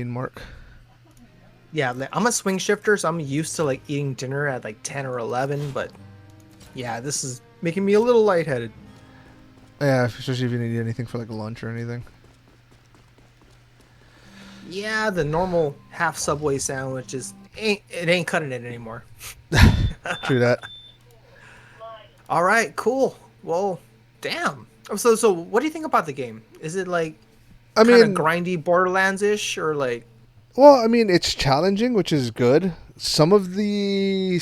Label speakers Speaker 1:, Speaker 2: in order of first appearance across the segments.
Speaker 1: Mark.
Speaker 2: Yeah, like, I'm a swing shifter, so I'm used to like eating dinner at like 10 or 11, but yeah, this is making me a little lightheaded.
Speaker 1: Yeah, especially if you need anything for like lunch or anything.
Speaker 2: Yeah, the normal half Subway sandwich is ain't cutting it anymore.
Speaker 1: True that.
Speaker 2: All right, cool. Well, damn. So what do you think about the game? Is it like
Speaker 1: I
Speaker 2: kind of
Speaker 1: mean,
Speaker 2: grindy Borderlands-ish or like
Speaker 1: it's challenging, which is good. Some of the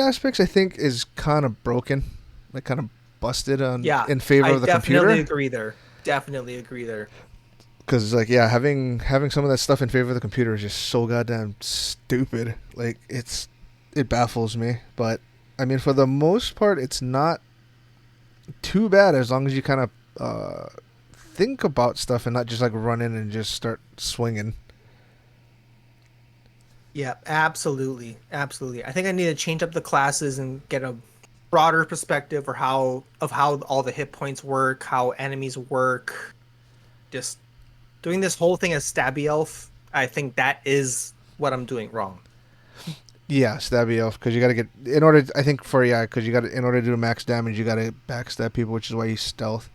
Speaker 1: aspects I think is kind of broken, like kind of busted on
Speaker 2: yeah,
Speaker 1: in favor
Speaker 2: I
Speaker 1: of the
Speaker 2: definitely
Speaker 1: computer.
Speaker 2: agree there. Definitely agree there.
Speaker 1: Because like yeah, having some of that stuff in favor of the computer is just so goddamn stupid. Like it baffles me. But I mean, for the most part, it's not too bad as long as you kind of think about stuff and not just like run in and just start swinging.
Speaker 2: Yeah, absolutely. Absolutely. I think I need to change up the classes and get a broader perspective or how all the hit points work, how enemies work. Just doing this whole thing as stabby elf, I think that is what I'm doing wrong.
Speaker 1: Yeah, stabby elf because you got to get in order. I think for yeah, because you got to in order to do max damage, you got to backstab people, which is why you stealth.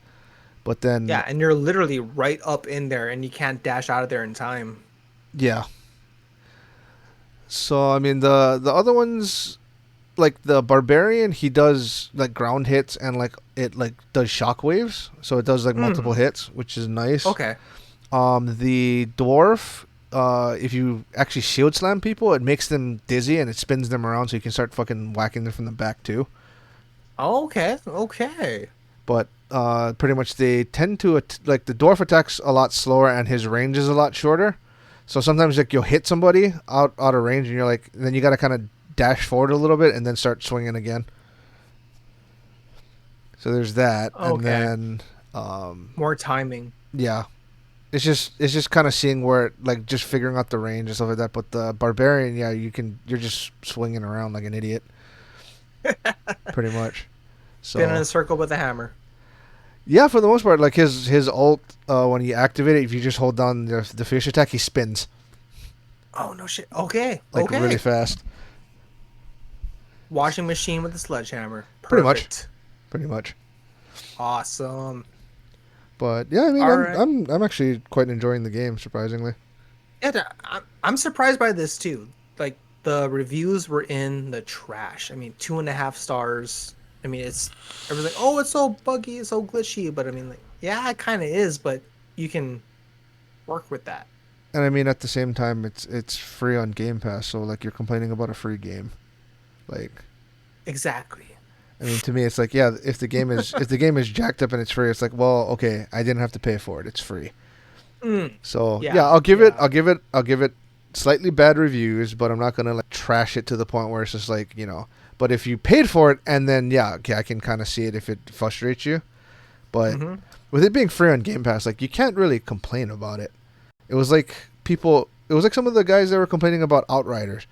Speaker 1: But then
Speaker 2: Yeah, and you're literally right up in there and you can't dash out of there in time.
Speaker 1: yeah, so I mean the other ones like the barbarian, he does like ground hits and like it like does shockwaves, so it does like multiple
Speaker 2: Mm,
Speaker 1: hits, which is nice.
Speaker 2: okay.
Speaker 1: The dwarf, if you actually shield slam people, it makes them dizzy and it spins them around, so you can start fucking whacking them from the back too.
Speaker 2: Okay. Okay.
Speaker 1: But pretty much they tend to like the dwarf attacks a lot slower and his range is a lot shorter. So sometimes like you'll hit somebody out of range and you're like, then you got to kind of dash forward a little bit and then start swinging again. So there's that, and
Speaker 2: Okay.
Speaker 1: then um,
Speaker 2: More timing.
Speaker 1: yeah, it's just kind of seeing where like just figuring out the range and stuff like that. But the barbarian, yeah, you're just swinging around like an idiot, pretty much.
Speaker 2: Spin in
Speaker 1: So
Speaker 2: a circle with a hammer.
Speaker 1: yeah, for the most part, like his ult, when you activate it, if you just hold down the fish attack, he spins
Speaker 2: Oh no shit. Okay.
Speaker 1: like really
Speaker 2: Okay.
Speaker 1: fast.
Speaker 2: Washing machine with a sledgehammer.
Speaker 1: Pretty much,
Speaker 2: Perfect.
Speaker 1: pretty much.
Speaker 2: Awesome.
Speaker 1: But yeah, I mean,
Speaker 2: All
Speaker 1: I'm
Speaker 2: right.
Speaker 1: I'm I'm actually quite enjoying the game, surprisingly.
Speaker 2: Yeah, I'm surprised by this too. Like the reviews were in the trash. I mean, 2.5 stars. I mean, it's everyone's like, oh, it's so buggy, it's so glitchy. But I mean, like, yeah, it kind of is. But you can work with that.
Speaker 1: And I mean, at the same time, it's free on Game Pass, so like you're complaining about a free game. Like,
Speaker 2: Exactly.
Speaker 1: I mean, to me, it's like, yeah, if the game is jacked up and it's free, it's like, well, okay, I didn't have to pay for it; it's free.
Speaker 2: Mm,
Speaker 1: So yeah,
Speaker 2: yeah,
Speaker 1: I'll
Speaker 2: yeah.
Speaker 1: give it, I'll give it slightly bad reviews, but I'm not gonna like trash it to the point where it's just like But if you paid for it, and then yeah, okay, I can kind of see it if it frustrates you. But
Speaker 2: Mm-hmm.
Speaker 1: with it being free on Game Pass, like you can't really complain about it. It was like people, it was like some of the guys that were complaining about Outriders,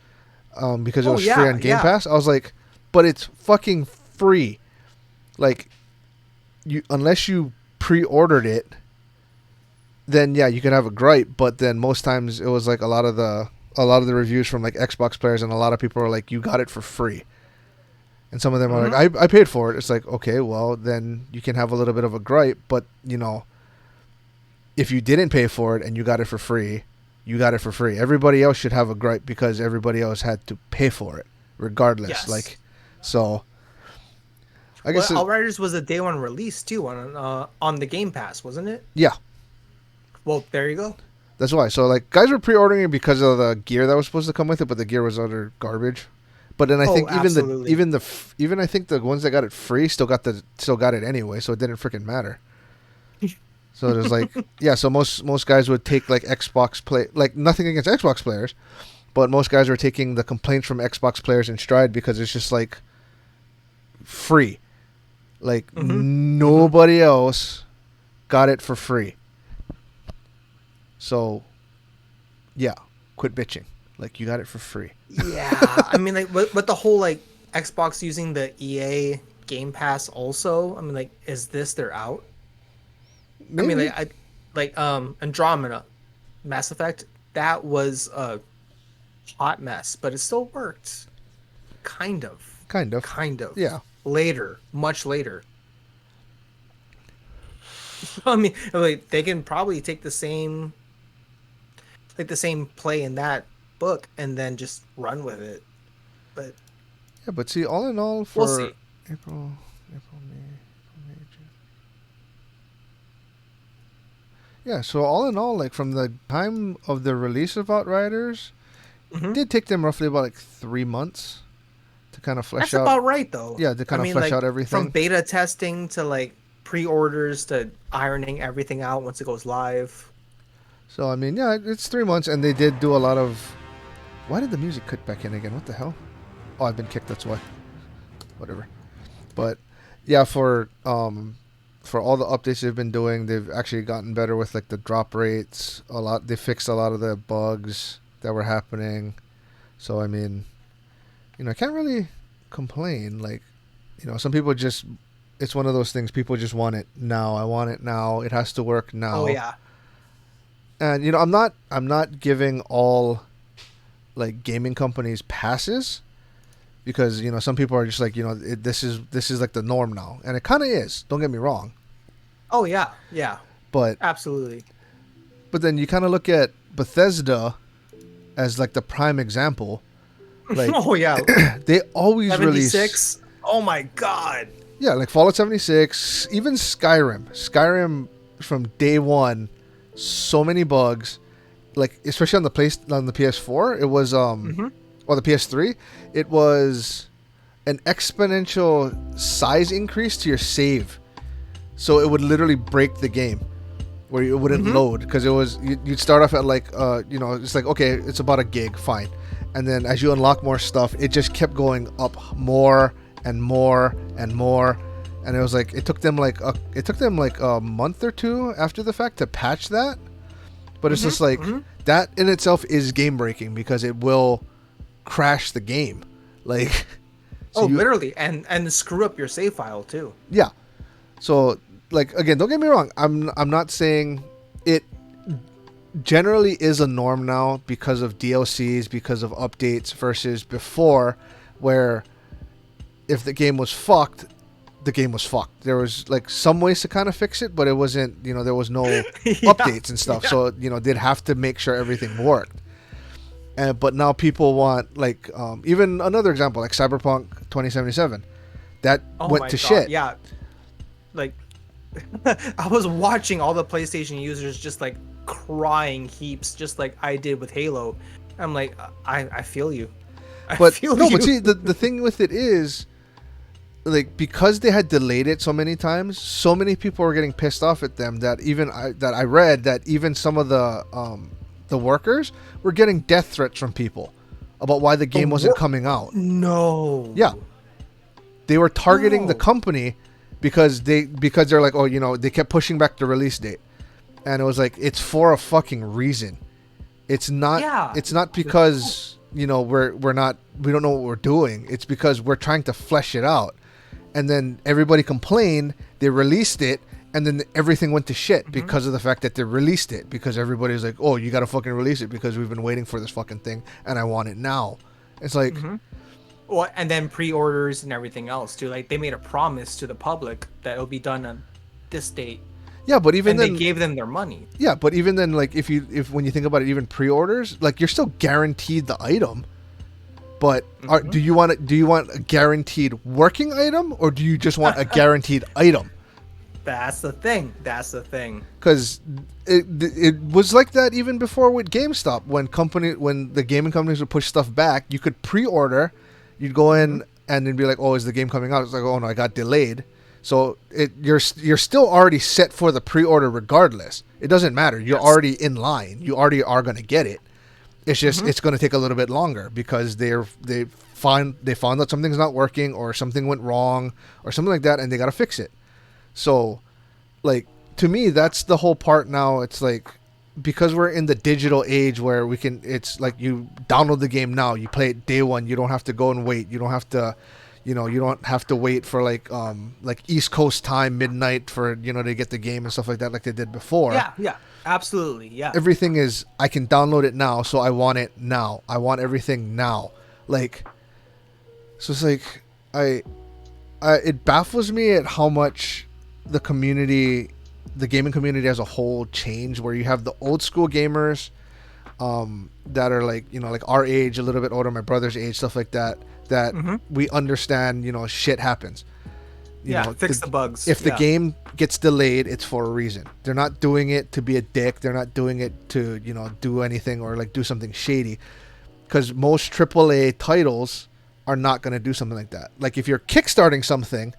Speaker 1: because it
Speaker 2: Oh
Speaker 1: was free
Speaker 2: yeah,
Speaker 1: on Game
Speaker 2: yeah.
Speaker 1: Pass. I was like, but it's fucking free. Like you, unless you pre-ordered it, then yeah, you can have a gripe. But then most times it was like a lot of the reviews from like Xbox players, and a lot of people are like, you got it for free. And some of them are like,
Speaker 2: Mm-hmm.
Speaker 1: I paid for it. It's like, okay, well, then you can have a little bit of a gripe. But, if you didn't pay for it and you got it for free, you got it for free. Everybody else should have a gripe because everybody else had to pay for it, regardless.
Speaker 2: Yes.
Speaker 1: Like, so I
Speaker 2: Well,
Speaker 1: guess,
Speaker 2: Outriders was a day one release too on the Game Pass, wasn't it?
Speaker 1: yeah,
Speaker 2: Well, there you go.
Speaker 1: that's why. So, like, guys were pre ordering it because of the gear that was supposed to come with it, but the gear was utter garbage. But then I
Speaker 2: Oh,
Speaker 1: think
Speaker 2: absolutely.
Speaker 1: even I think the ones that got it free still got it anyway, so it didn't freaking matter. So there's like yeah, so most guys would take like Xbox play like nothing against Xbox players, but most guys are taking the complaints from Xbox players in stride because it's just like free. Like
Speaker 2: Mm-hmm. Mm-hmm.
Speaker 1: nobody else got it for free. So yeah, quit bitching. Like you got it for free.
Speaker 2: Yeah, I mean, like, with the whole like Xbox using the EA Game Pass also. I mean, like, is this their out? I mean,
Speaker 1: Maybe.
Speaker 2: like Andromeda, Mass Effect. that was a hot mess, but it still worked. Kind of.
Speaker 1: Kind of.
Speaker 2: Kind of.
Speaker 1: Yeah.
Speaker 2: Later, much later. I mean, like they can probably take the same play in that book and then just run with it. But
Speaker 1: Yeah, but see, all in all,
Speaker 2: we'll
Speaker 1: for
Speaker 2: see.
Speaker 1: April, May, June. Yeah, so all in all, like from the time of the release of Outriders, it
Speaker 2: Hmm.
Speaker 1: did take them roughly about like 3 months to kind of flesh
Speaker 2: That's
Speaker 1: out.
Speaker 2: about right, though.
Speaker 1: Yeah, to
Speaker 2: I
Speaker 1: kind of
Speaker 2: mean,
Speaker 1: flesh
Speaker 2: like
Speaker 1: out
Speaker 2: from
Speaker 1: everything.
Speaker 2: beta testing to like pre-orders to ironing everything out once it goes live.
Speaker 1: So I mean, yeah, it's 3 months, and they did do a lot of. Why did the music cut back in again? What the hell? Oh, I've been kicked. That's why. Whatever. But yeah, for all the updates they've been doing, they've actually gotten better with like the drop rates. A lot. They fixed a lot of the bugs that were happening. So I mean, I can't really complain. Like, some people just. It's one of those things. People just want it now. I want it now. It has to work
Speaker 2: Oh
Speaker 1: now.
Speaker 2: yeah.
Speaker 1: And I'm not giving all like gaming companies passes because some people are just like this is like the norm now, and it kind of is. Don't get me wrong,
Speaker 2: Oh yeah. Yeah.
Speaker 1: but
Speaker 2: Absolutely.
Speaker 1: then you kind of look at Bethesda as like the prime example. Like
Speaker 2: Oh yeah.
Speaker 1: they always release
Speaker 2: 76. Oh my god.
Speaker 1: like Fallout 76, even Skyrim. Skyrim from day one, so many bugs. Like especially on the PS4, it was
Speaker 2: Hmm.
Speaker 1: or the PS3, it was an exponential size increase to your save. So it would literally break the game where it wouldn't
Speaker 2: Mhm.
Speaker 1: load because it was you'd start off at like it's like okay, it's about a gig, fine. And then as you unlock more stuff, it just kept going up more and more and more. And it was like it took them like a month or two after the fact to patch that. But it's just like that in itself is game breaking because it will crash the game. Like
Speaker 2: Oh, literally, and screw up your save file too.
Speaker 1: yeah. So like again, don't get me wrong. I'm not saying it generally is a norm now because of DLCs, because of updates versus before where if the game was fucked, the game was fucked. There was like some ways to kind of fix it, but it wasn't, there was no updates and stuff.
Speaker 2: yeah.
Speaker 1: So, they'd have to make sure everything worked. But now people want like even another example like Cyberpunk 2077 that
Speaker 2: Oh
Speaker 1: went
Speaker 2: my
Speaker 1: to
Speaker 2: god.
Speaker 1: shit.
Speaker 2: Yeah. Like I was watching all the PlayStation users just like crying heaps, just like I did with Halo. I'm like, I feel you. I
Speaker 1: But
Speaker 2: feel
Speaker 1: no,
Speaker 2: you.
Speaker 1: but see the thing with it is like because they had delayed it so many times, so many people were getting pissed off at them that I read that even some of the workers were getting death threats from people about why the game wasn't coming out.
Speaker 2: No.
Speaker 1: Yeah. They were targeting the
Speaker 2: No.
Speaker 1: company because they're like, oh, they kept pushing back the release date. And it was like it's for a fucking reason. It's not
Speaker 2: Yeah.
Speaker 1: it's not because, we don't know what we're doing. It's because we're trying to flesh it out. And then everybody complained, they released it, and then everything went to shit because of the fact that they released it. Because everybody's like, oh, you gotta fucking release it because we've been waiting for this fucking thing and I want it now. It's like,
Speaker 2: Well, and then pre-orders and everything else too. Like they made a promise to the public that it'll be done on this date,
Speaker 1: yeah, but even
Speaker 2: and
Speaker 1: then,
Speaker 2: they gave them their money.
Speaker 1: yeah, but even then, like if when you think about it, even pre-orders, like you're still guaranteed the item. But do you want a guaranteed working item or do you just want a guaranteed item?
Speaker 2: That's the thing. That's the thing.
Speaker 1: Because it was like that even before with GameStop when the gaming companies would push stuff back, you could pre-order, you'd go in and then be like, oh, is the game coming out? It's like, oh no, I got delayed. So you're still already set for the pre-order regardless. It doesn't matter. You're already in line. You already are going to get it. It's just it's going to take a little bit longer because they found out something's not working or something went wrong or something like that, and they got to fix it. So, like to me, that's the whole part now. It's like because we're in the digital age where it's like you download the game now, you play it day one. You don't have to go and wait. You don't have to, you don't have to wait for like East Coast time midnight for to get the game and stuff like that like they did before.
Speaker 2: Yeah, yeah. Absolutely, yeah.
Speaker 1: Everything is, I can download it now, so I want it now. I want everything now. Like, so it's like, it baffles me at how much the community, the gaming community as a whole changed, where you have the old school gamers that are like, you know, like our age, a little bit older, my brother's age, stuff like that, that we understand, you know, shit happens. You know,
Speaker 2: fix the bugs.
Speaker 1: If the game gets delayed, it's for a reason. They're not doing it to be a dick. They're not doing it to, you know, do anything or like do something shady. Because most AAA titles are not going to do something like that. Like if you're kickstarting something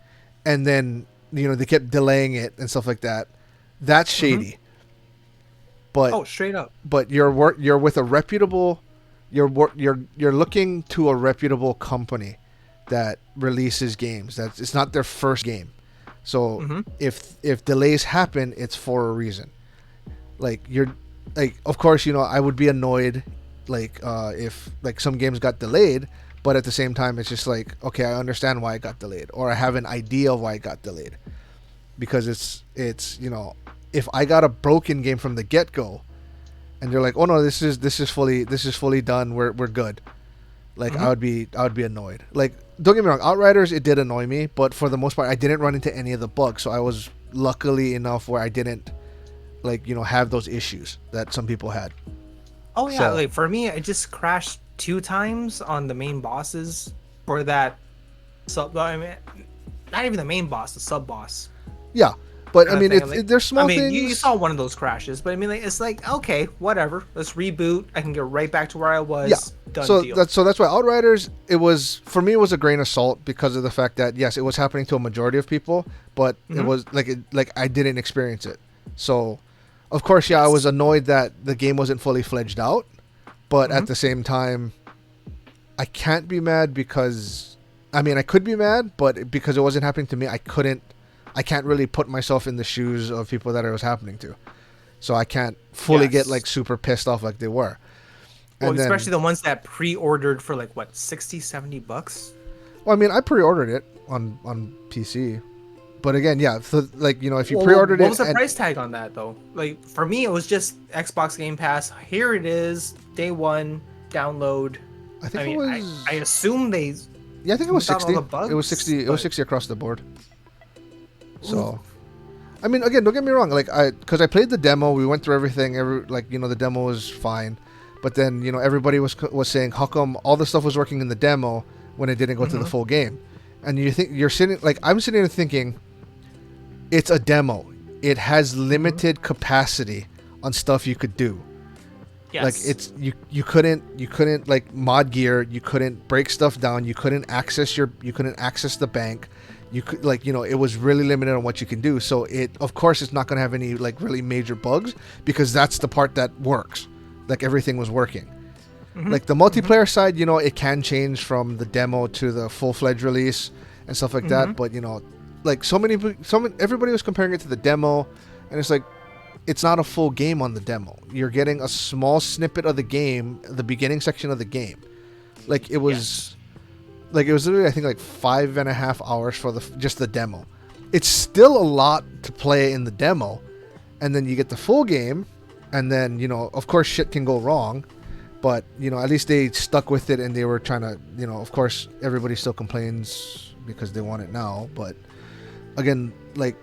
Speaker 1: and then, you know, they kept delaying it and stuff like that, that's shady. But
Speaker 2: straight up.
Speaker 1: But you're with a reputable, you're looking to a reputable company that releases games. It's not their first game. So if delays happen, it's for a reason. Like of course, you know, I would be annoyed like if like some games got delayed, but at the same time it's just like, okay, I understand why it got delayed, or I have an idea of why it got delayed. Because it's you know, if I got a broken game from the get-go and they're like, "Oh no, this is fully done. We're good." Like I would be annoyed. Like, don't get me wrong, Outriders, it did annoy me, but for the most part I didn't run into any of the bugs, so I was luckily enough where I didn't, like, you know, have those issues that some people had.
Speaker 2: Oh yeah, so, like for me, I just crashed 2 times on the main bosses for that sub. I mean, not even the main boss, the sub boss.
Speaker 1: Yeah, but I mean, there's small things.
Speaker 2: You saw one of those crashes, but I mean, like, it's like, okay, whatever. Let's reboot. I can get right back to where I was.
Speaker 1: Yeah.
Speaker 2: Done deal.
Speaker 1: That's why Outriders, it was, for me, it was a grain of salt because of the fact that yes, it was happening to a majority of people, but it was like I didn't experience it. So, of course, yeah, I was annoyed that the game wasn't fully fledged out, but at the same time, I can't be mad because, I mean, I could be mad, but because it wasn't happening to me, I can't really put myself in the shoes of people that it was happening to. So I can't fully get like super pissed off like they were.
Speaker 2: Well, and especially the ones that pre-ordered for like what, $60-$70?
Speaker 1: Well, I mean, I pre-ordered it on PC. But again, yeah, so, like, you know, if you pre-ordered it...
Speaker 2: What was the price tag on that, though? Like, for me, it was just Xbox Game Pass. Here it is, day one, download. I assume they...
Speaker 1: Yeah, I think it was 60. It was 60. It was 60 across the board. So, I mean, again, don't get me wrong. Like, because I played the demo, we went through everything. Like, you know, the demo was fine, but then, you know, everybody was saying, how come all the stuff was working in the demo when it didn't go to the full game? And you're sitting, like, I'm sitting there thinking, it's a demo. It has limited capacity on stuff you could do.
Speaker 2: Yes.
Speaker 1: Like, it's you couldn't like mod gear. You couldn't break stuff down. You couldn't access the bank. You could, like, you know, it was really limited on what you can do. So of course it's not going to have any like really major bugs because that's the part that works. Like, everything was working. Like the multiplayer side, you know, it can change from the demo to the full-fledged release and stuff like that. But, you know, like everybody was comparing it to the demo, and it's like, it's not a full game on the demo. You're getting a small snippet of the game, the beginning section of the game. Like, it was, like, it was literally, I think, like 5.5 hours for just the demo. It's still a lot to play in the demo, and then you get the full game, and then, you know, of course, shit can go wrong, but, you know, at least they stuck with it, and they were trying to, you know, of course, everybody still complains because they want it now, but again, like,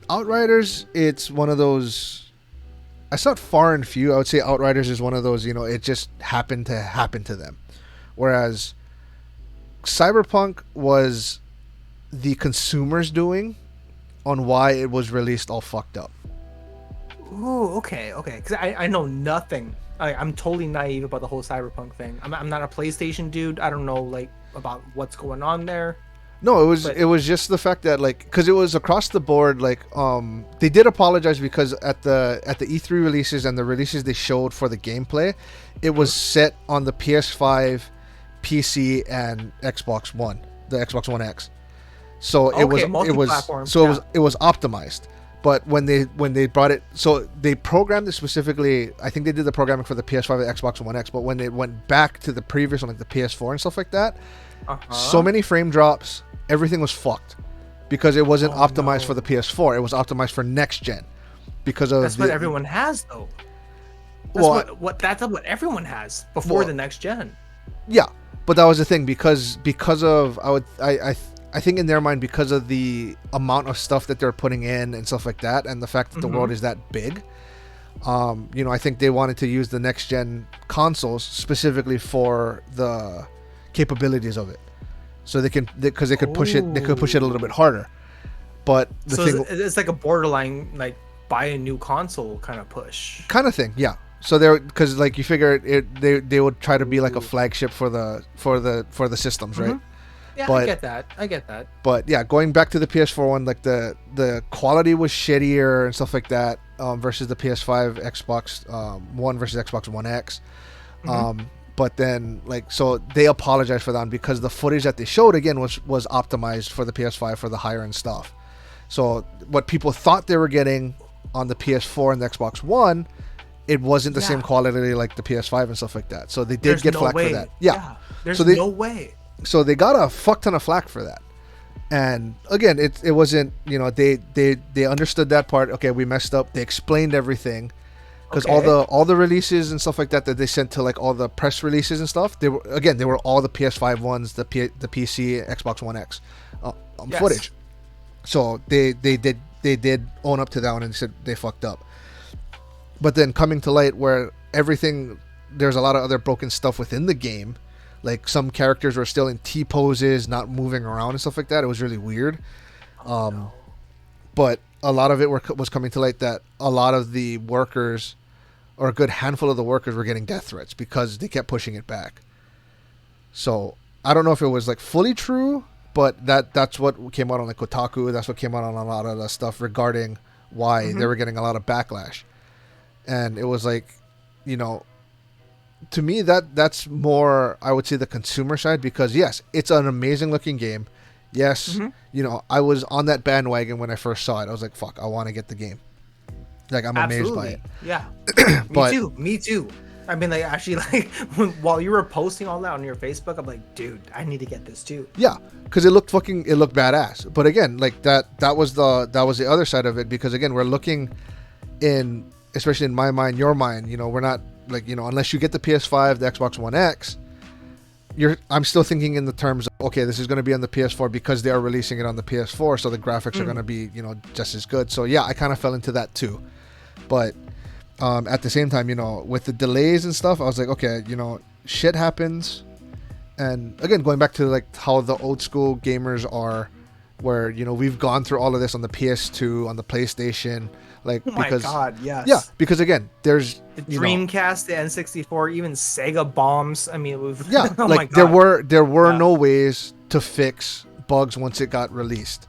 Speaker 1: Outriders, it's one of those, it's not far and few. I would say Outriders is one of those, you know, it just happened to happen to them. Whereas Cyberpunk was the consumer's doing on why it was released all fucked up.
Speaker 2: Ooh, okay. Because I know nothing. I'm totally naive about the whole Cyberpunk thing. I'm not a PlayStation dude. I don't know, like, about what's going on there.
Speaker 1: No, it was just the fact that, like, because it was across the board, like, they did apologize because at the E3 releases and the releases they showed for the gameplay, it was set on the PS5, PC, and Xbox One, the Xbox One X. So it was optimized. But when they brought it, so they programmed it specifically. I think they did the programming for the PS5 and Xbox One X. But when they went back to the previous one, like the PS4 and stuff like that, so many frame drops. Everything was fucked because it wasn't optimized for the PS4. It was optimized for next gen. because of
Speaker 2: That's what everyone has, though. That's that's what everyone has before the next gen.
Speaker 1: Yeah, but that was the thing because of I think in their mind, because of the amount of stuff that they're putting in and stuff like that, and the fact that the world is that big, I think they wanted to use the next gen consoles specifically for the capabilities of it, so they could push it. They could push it a little bit harder. But
Speaker 2: it's like a borderline like buy a new console kind of push.
Speaker 1: Kind of thing, yeah. So they're because like you figure they would try to be like a flagship for the systems, right?
Speaker 2: Yeah, I get that.
Speaker 1: But yeah, going back to the PS4 one, like the quality was shittier and stuff like that versus the PS5, Xbox One versus Xbox One X. But then so they apologized for that because the footage that they showed again was optimized for the PS5 for the higher end stuff. So what people thought they were getting on the PS4 and the Xbox One, it wasn't the same quality like the PS5 and stuff like that. So they did get flack for that. Yeah.
Speaker 2: There's no way.
Speaker 1: So they got a fuck ton of flack for that. And again, it wasn't, they understood that part. Okay, we messed up. They explained everything. Because all the releases and stuff like that they sent to like all the press releases and stuff, they were all the PS5 ones, the PC, Xbox One X footage. So they did own up to that one and said they fucked up. But then coming to light where there's a lot of other broken stuff within the game. Like some characters were still in T poses, not moving around and stuff like that. It was really weird. But a lot of it was coming to light that a lot of the workers, or a good handful of the workers, were getting death threats because they kept pushing it back. So I don't know if it was like fully true, but that's what came out on like Kotaku. That's what came out on a lot of the stuff regarding why they were getting a lot of backlash. And it was like, to me that's more, I would say, the consumer side, because yes, it's an amazing looking game. Yes, I was on that bandwagon when I first saw it. I was like, fuck, I want to get the game. Like, I'm amazed by it.
Speaker 2: Yeah. Me too. I mean, like, actually, like, while you were posting all that on your Facebook, I'm like, dude, I need to get this too.
Speaker 1: Yeah, because it looked badass. But again, like that was the other side of it, because again, we're looking in, especially in my mind, your mind, we're not like, unless you get the PS5, the Xbox One X, I'm still thinking in the terms of, okay, this is going to be on the PS4 because they are releasing it on the PS4, so the graphics are going to be, just as good. So yeah, I kind of fell into that too. But at the same time, with the delays and stuff, I was like, okay, shit happens. And again, going back to like how the old school gamers are, where, we've gone through all of this on the PS2, on the PlayStation, like,
Speaker 2: oh my God, yes.
Speaker 1: Yeah, because again, there's
Speaker 2: the Dreamcast, the N64, even Sega bombs. I mean,
Speaker 1: oh like, my God. there were no ways to fix bugs once it got released,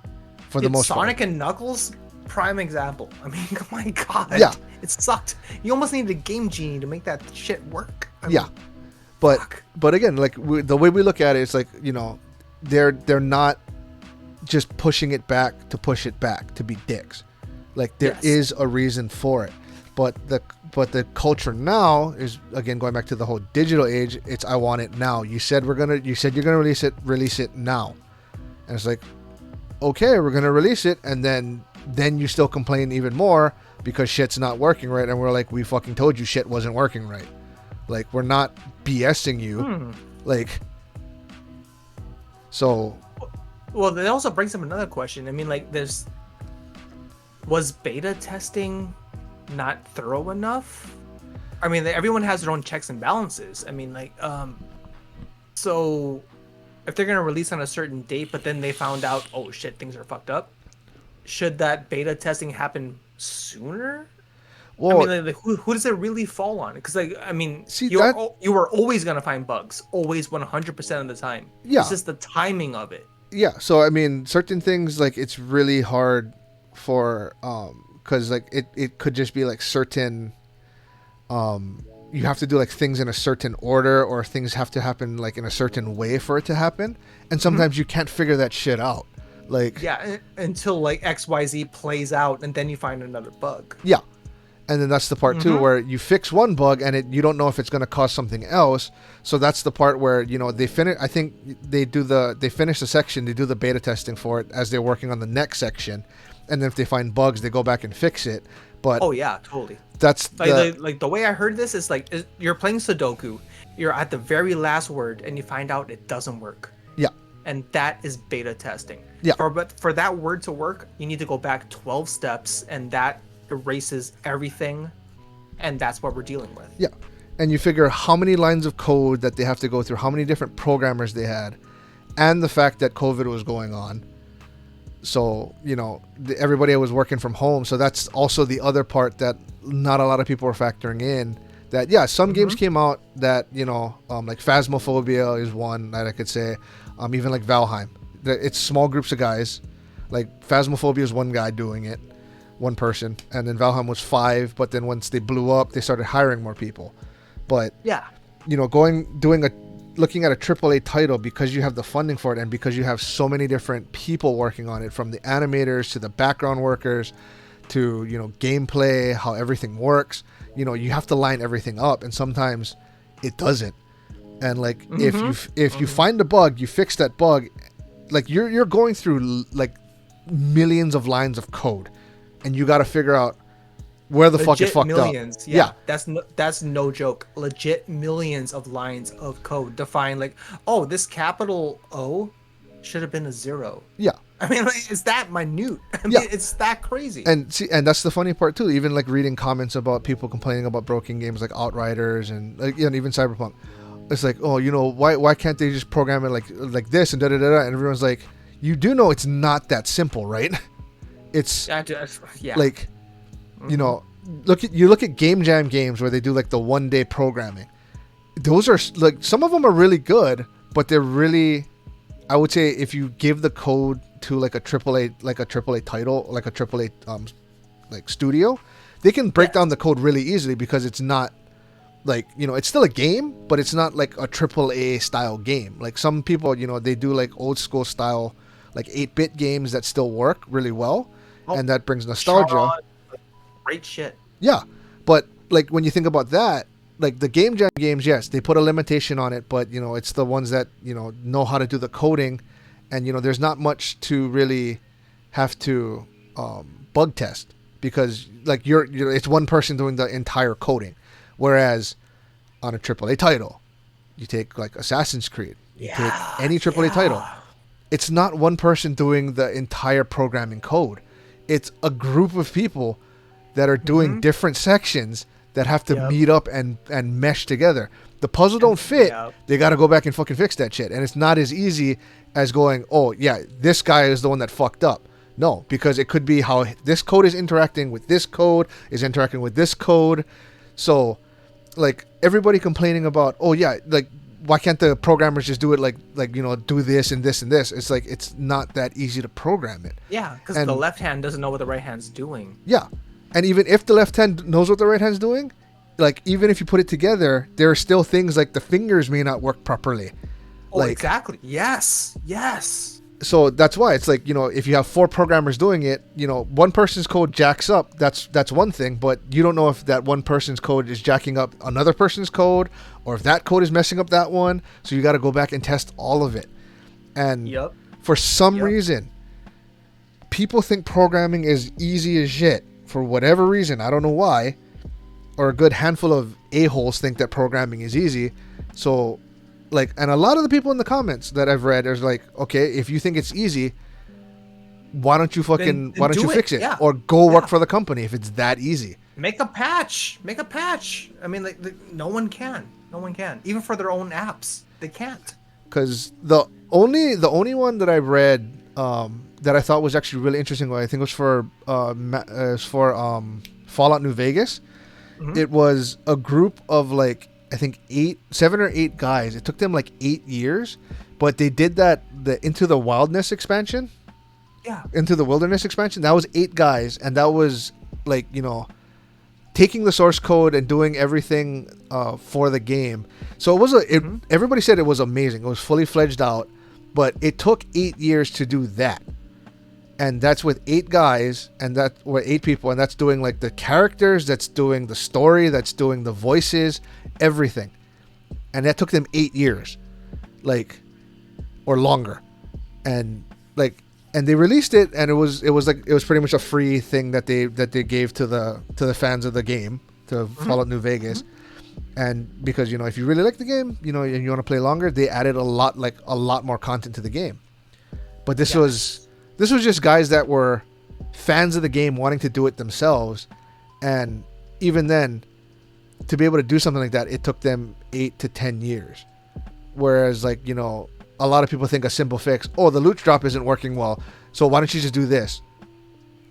Speaker 1: for the most
Speaker 2: Sonic
Speaker 1: part.
Speaker 2: and Knuckles, prime example. I mean, oh my God.
Speaker 1: Yeah.
Speaker 2: It sucked. You almost needed a Game Genie to make that shit work.
Speaker 1: Yeah. But again, like, the way we look at it, it's like, they're not just pushing it back to push it back to be dicks. Like, there is a reason for it. But the culture now is, again, going back to the whole digital age, it's, I want it now. You said you're gonna release it now. And it's like, okay, we're gonna release it, and then you still complain even more because shit's not working right, and we're like, we fucking told you shit wasn't working right. Like, we're not BSing you. Like, so.
Speaker 2: Well, that also brings up another question. I mean, like, was beta testing not thorough enough? I mean, everyone has their own checks and balances. I mean, like, so if they're going to release on a certain date, but then they found out, oh shit, things are fucked up, should that beta testing happen sooner? Well, I mean, like, who does it really fall on? Because, like, I mean, you were always going to find bugs, always, 100% of the time.
Speaker 1: Yeah.
Speaker 2: It's just the timing of it.
Speaker 1: Yeah, so, I mean, certain things, like, it's really hard for, because, like, it could just be, like, certain, you have to do, like, things in a certain order, or things have to happen, like, in a certain way for it to happen, and sometimes you can't figure that shit out. Like,
Speaker 2: yeah, until, like, XYZ plays out, and then you find another bug.
Speaker 1: Yeah. And then that's the part too where you fix one bug and you don't know if it's going to cause something else. So that's the part where, they finish. I think they finish the section. They do the beta testing for it as they're working on the next section, and then if they find bugs, they go back and fix it. But
Speaker 2: Oh yeah, totally.
Speaker 1: that's
Speaker 2: Like the way I heard this is like you're playing Sudoku, you're at the very last word, and you find out it doesn't work,
Speaker 1: yeah,
Speaker 2: and that is beta testing.
Speaker 1: Yeah.
Speaker 2: But for that word to work, you need to go back 12 steps, and that erases everything, and that's what we're dealing with.
Speaker 1: yeah. And you figure how many lines of code that they have to go through, how many different programmers they had, and the fact that COVID was going on. So, everybody was working from home. So that's also the other part that not a lot of people are factoring in. That, yeah, some games came out that, like Phasmophobia is one that I could say. Even like Valheim. It's small groups of guys. Like Phasmophobia is one guy doing it, one person. And then Valheim was 5. But then once they blew up, they started hiring more people. But,
Speaker 2: Yeah.
Speaker 1: looking at a AAA title because you have the funding for it and because you have so many different people working on it, from the animators to the background workers to gameplay, how everything works, you have to line everything up, and sometimes it doesn't. And like if you find a bug, you fix that bug, like you're going through like millions of lines of code, and you got to figure out where the fuck it fucked
Speaker 2: millions.
Speaker 1: up.
Speaker 2: Yeah. That's no joke. Legit millions of lines of code to find like, oh, this capital O should have been a 0.
Speaker 1: Yeah.
Speaker 2: I mean, like, it's that minute. I mean,
Speaker 1: Yeah.
Speaker 2: it's that crazy.
Speaker 1: And that's the funny part too. Even like reading comments about people complaining about broken games like Outriders and even Cyberpunk. It's like, oh, why can't they just program it like this and da da da? And everyone's like, you do know it's not that simple, right? It's
Speaker 2: yeah.
Speaker 1: like, look at Game Jam games where they do like the 1-day programming. Those are like, some of them are really good, but they're really, I would say, if you give the code to like a AAA title, like a AAA like studio, they can break down the code really easily because it's not like, it's still a game, but it's not like a AAA style game. Like some people, they do like old school style, like 8-bit games that still work really well, and that brings nostalgia.
Speaker 2: Great shit.
Speaker 1: Yeah, but like when you think about that, like the Game Jam games, yes, they put a limitation on it, but it's the ones that know how to do the coding, and there's not much to really have to bug test, because like it's one person doing the entire coding, whereas on a AAA title, you take like Assassin's Creed, you take any AAA title, it's not one person doing the entire programming code, it's a group of people that are doing different sections that have to meet up and mesh together. The puzzle don't fit. They got to go back and fucking fix that shit. And it's not as easy as going, oh, yeah, this guy is the one that fucked up. No, because it could be how this code is interacting with this code, is interacting with this code. So, like, everybody complaining about, oh, yeah, like, why can't the programmers just do it like do this and this and this? It's like, it's not that easy to program it.
Speaker 2: Yeah, because the left hand doesn't know what the right hand's doing.
Speaker 1: Yeah. And even if the left hand knows what the right hand's doing, like, even if you put it together, there are still things like the fingers may not work properly.
Speaker 2: Oh, like, exactly. Yes.
Speaker 1: So that's why it's like, if you have 4 programmers doing it, one person's code jacks up. That's one thing, but you don't know if that one person's code is jacking up another person's code, or if that code is messing up that one. So you got to go back and test all of it. And for some reason, people think programming is easy as shit. For whatever reason, I don't know why, or a good handful of a-holes think that programming is easy. So, like, and a lot of the people in the comments that I've read are like, okay, if you think it's easy, why don't you fix it?
Speaker 2: Yeah.
Speaker 1: Or go work for the company if it's that easy.
Speaker 2: Make a patch. I mean, like no one can. Even for their own apps, they can't. Because
Speaker 1: the only one that I've read that I thought was actually really interesting, I think it was for Fallout New Vegas. It was a group of like, I think 7 or 8 guys. It took them like 8 years, but they did the Into the Wilderness expansion.
Speaker 2: Yeah.
Speaker 1: Into the Wilderness expansion. That was 8 guys, and that was like, taking the source code and doing everything for the game. So it was everybody said it was amazing. It was fully fledged out, but it took 8 years to do that. And that's with 8 guys, and that were 8 people, and that's doing like the characters, that's doing the story, that's doing the voices, everything. And that took them 8 years, like, or longer. And like, and they released it, and it was pretty much a free thing that they gave to the fans of the game, to Fallout New Vegas. And because, you know, if you really like the game, you know, and you want to play longer, they added a lot more content to the game. But this was just guys that were fans of the game wanting to do it themselves, and even then, to be able to do something like that, it took them 8 to 10 years. Whereas, like, you know, a lot of people think a simple fix, oh, the loot drop isn't working well, so why don't you just do this?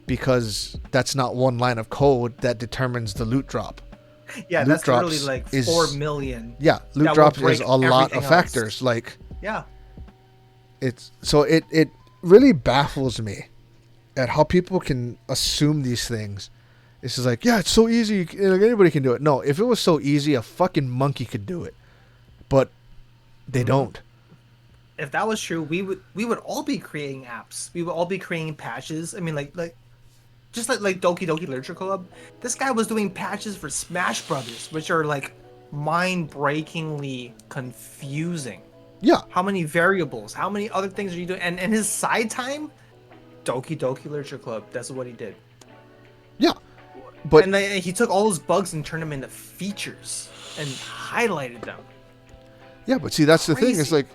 Speaker 1: Because that's not one line of code that determines the loot drop.
Speaker 2: Yeah,
Speaker 1: loot
Speaker 2: that's
Speaker 1: drops
Speaker 2: literally like
Speaker 1: is,
Speaker 2: 4 million.
Speaker 1: Yeah, loot drops is a lot of factors. Like,
Speaker 2: yeah,
Speaker 1: it really baffles me at how people can assume these things. It's just like, yeah, it's so easy, like, anybody can do it. No, if it was so easy, a fucking monkey could do it, but they don't.
Speaker 2: If that was true, we would all be creating apps. We would all be creating patches. I mean, like just like Doki Doki Literature Club. This guy was doing patches for Smash Brothers, which are like mind-breakingly confusing.
Speaker 1: Yeah.
Speaker 2: How many variables? How many other things are you doing? And his side time, Doki Doki Literature Club. That's what he did.
Speaker 1: Yeah. But
Speaker 2: and he took all those bugs and turned them into features and highlighted them.
Speaker 1: Yeah, but see, that's
Speaker 2: Crazy.
Speaker 1: The thing. It's like,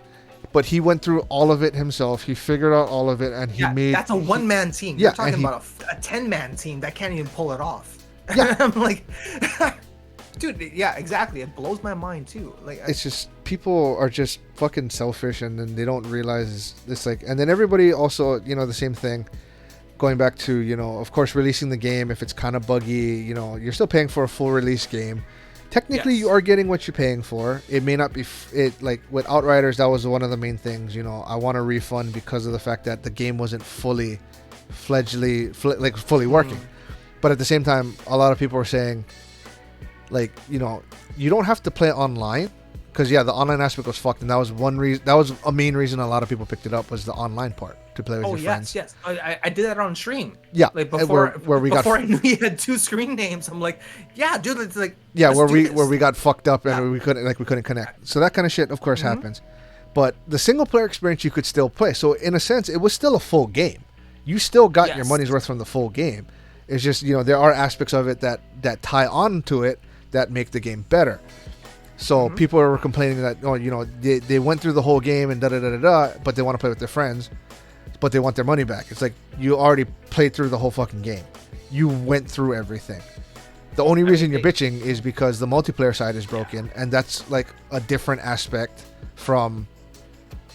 Speaker 1: but he went through all of it himself. He figured out all of it, and he made.
Speaker 2: That's a one-man team.
Speaker 1: Yeah,
Speaker 2: You're talking about a 10-man team that can't even pull it off.
Speaker 1: Yeah.
Speaker 2: I'm like, dude. Yeah, exactly. It blows my mind too. Like,
Speaker 1: it's just people are just fucking selfish, and then they don't realize it's like. And then everybody also, you know, the same thing. Going back to, you know, of course, releasing the game, if it's kind of buggy, you know, you're still paying for a full release game. Technically, you are getting what you're paying for. It may not be like with Outriders. That was one of the main things. You know, I want a refund because of the fact that the game wasn't fully working. But at the same time, a lot of people were saying, like, you know, you don't have to play online, because the online aspect was fucked, and that was one reason. That was a main reason a lot of people picked it up, was the online part, to play with your friends.
Speaker 2: Yes. I did that on stream.
Speaker 1: Yeah,
Speaker 2: like before
Speaker 1: before
Speaker 2: I knew he had 2 screen names. I'm like, yeah, dude, it's like,
Speaker 1: where we got fucked up and we couldn't connect. So that kind of shit, of course, happens. But the single player experience you could still play. So in a sense, it was still a full game. You still got your money's worth from the full game. It's just, you know, there are aspects of it that tie on to it that make the game better. So people were complaining that, oh, you know, they went through the whole game and but they want to play with their friends, but they want their money back. It's like, you already played through the whole fucking game. You went through everything. The only reason you're bitching is because the multiplayer side is broken, and that's like a different aspect from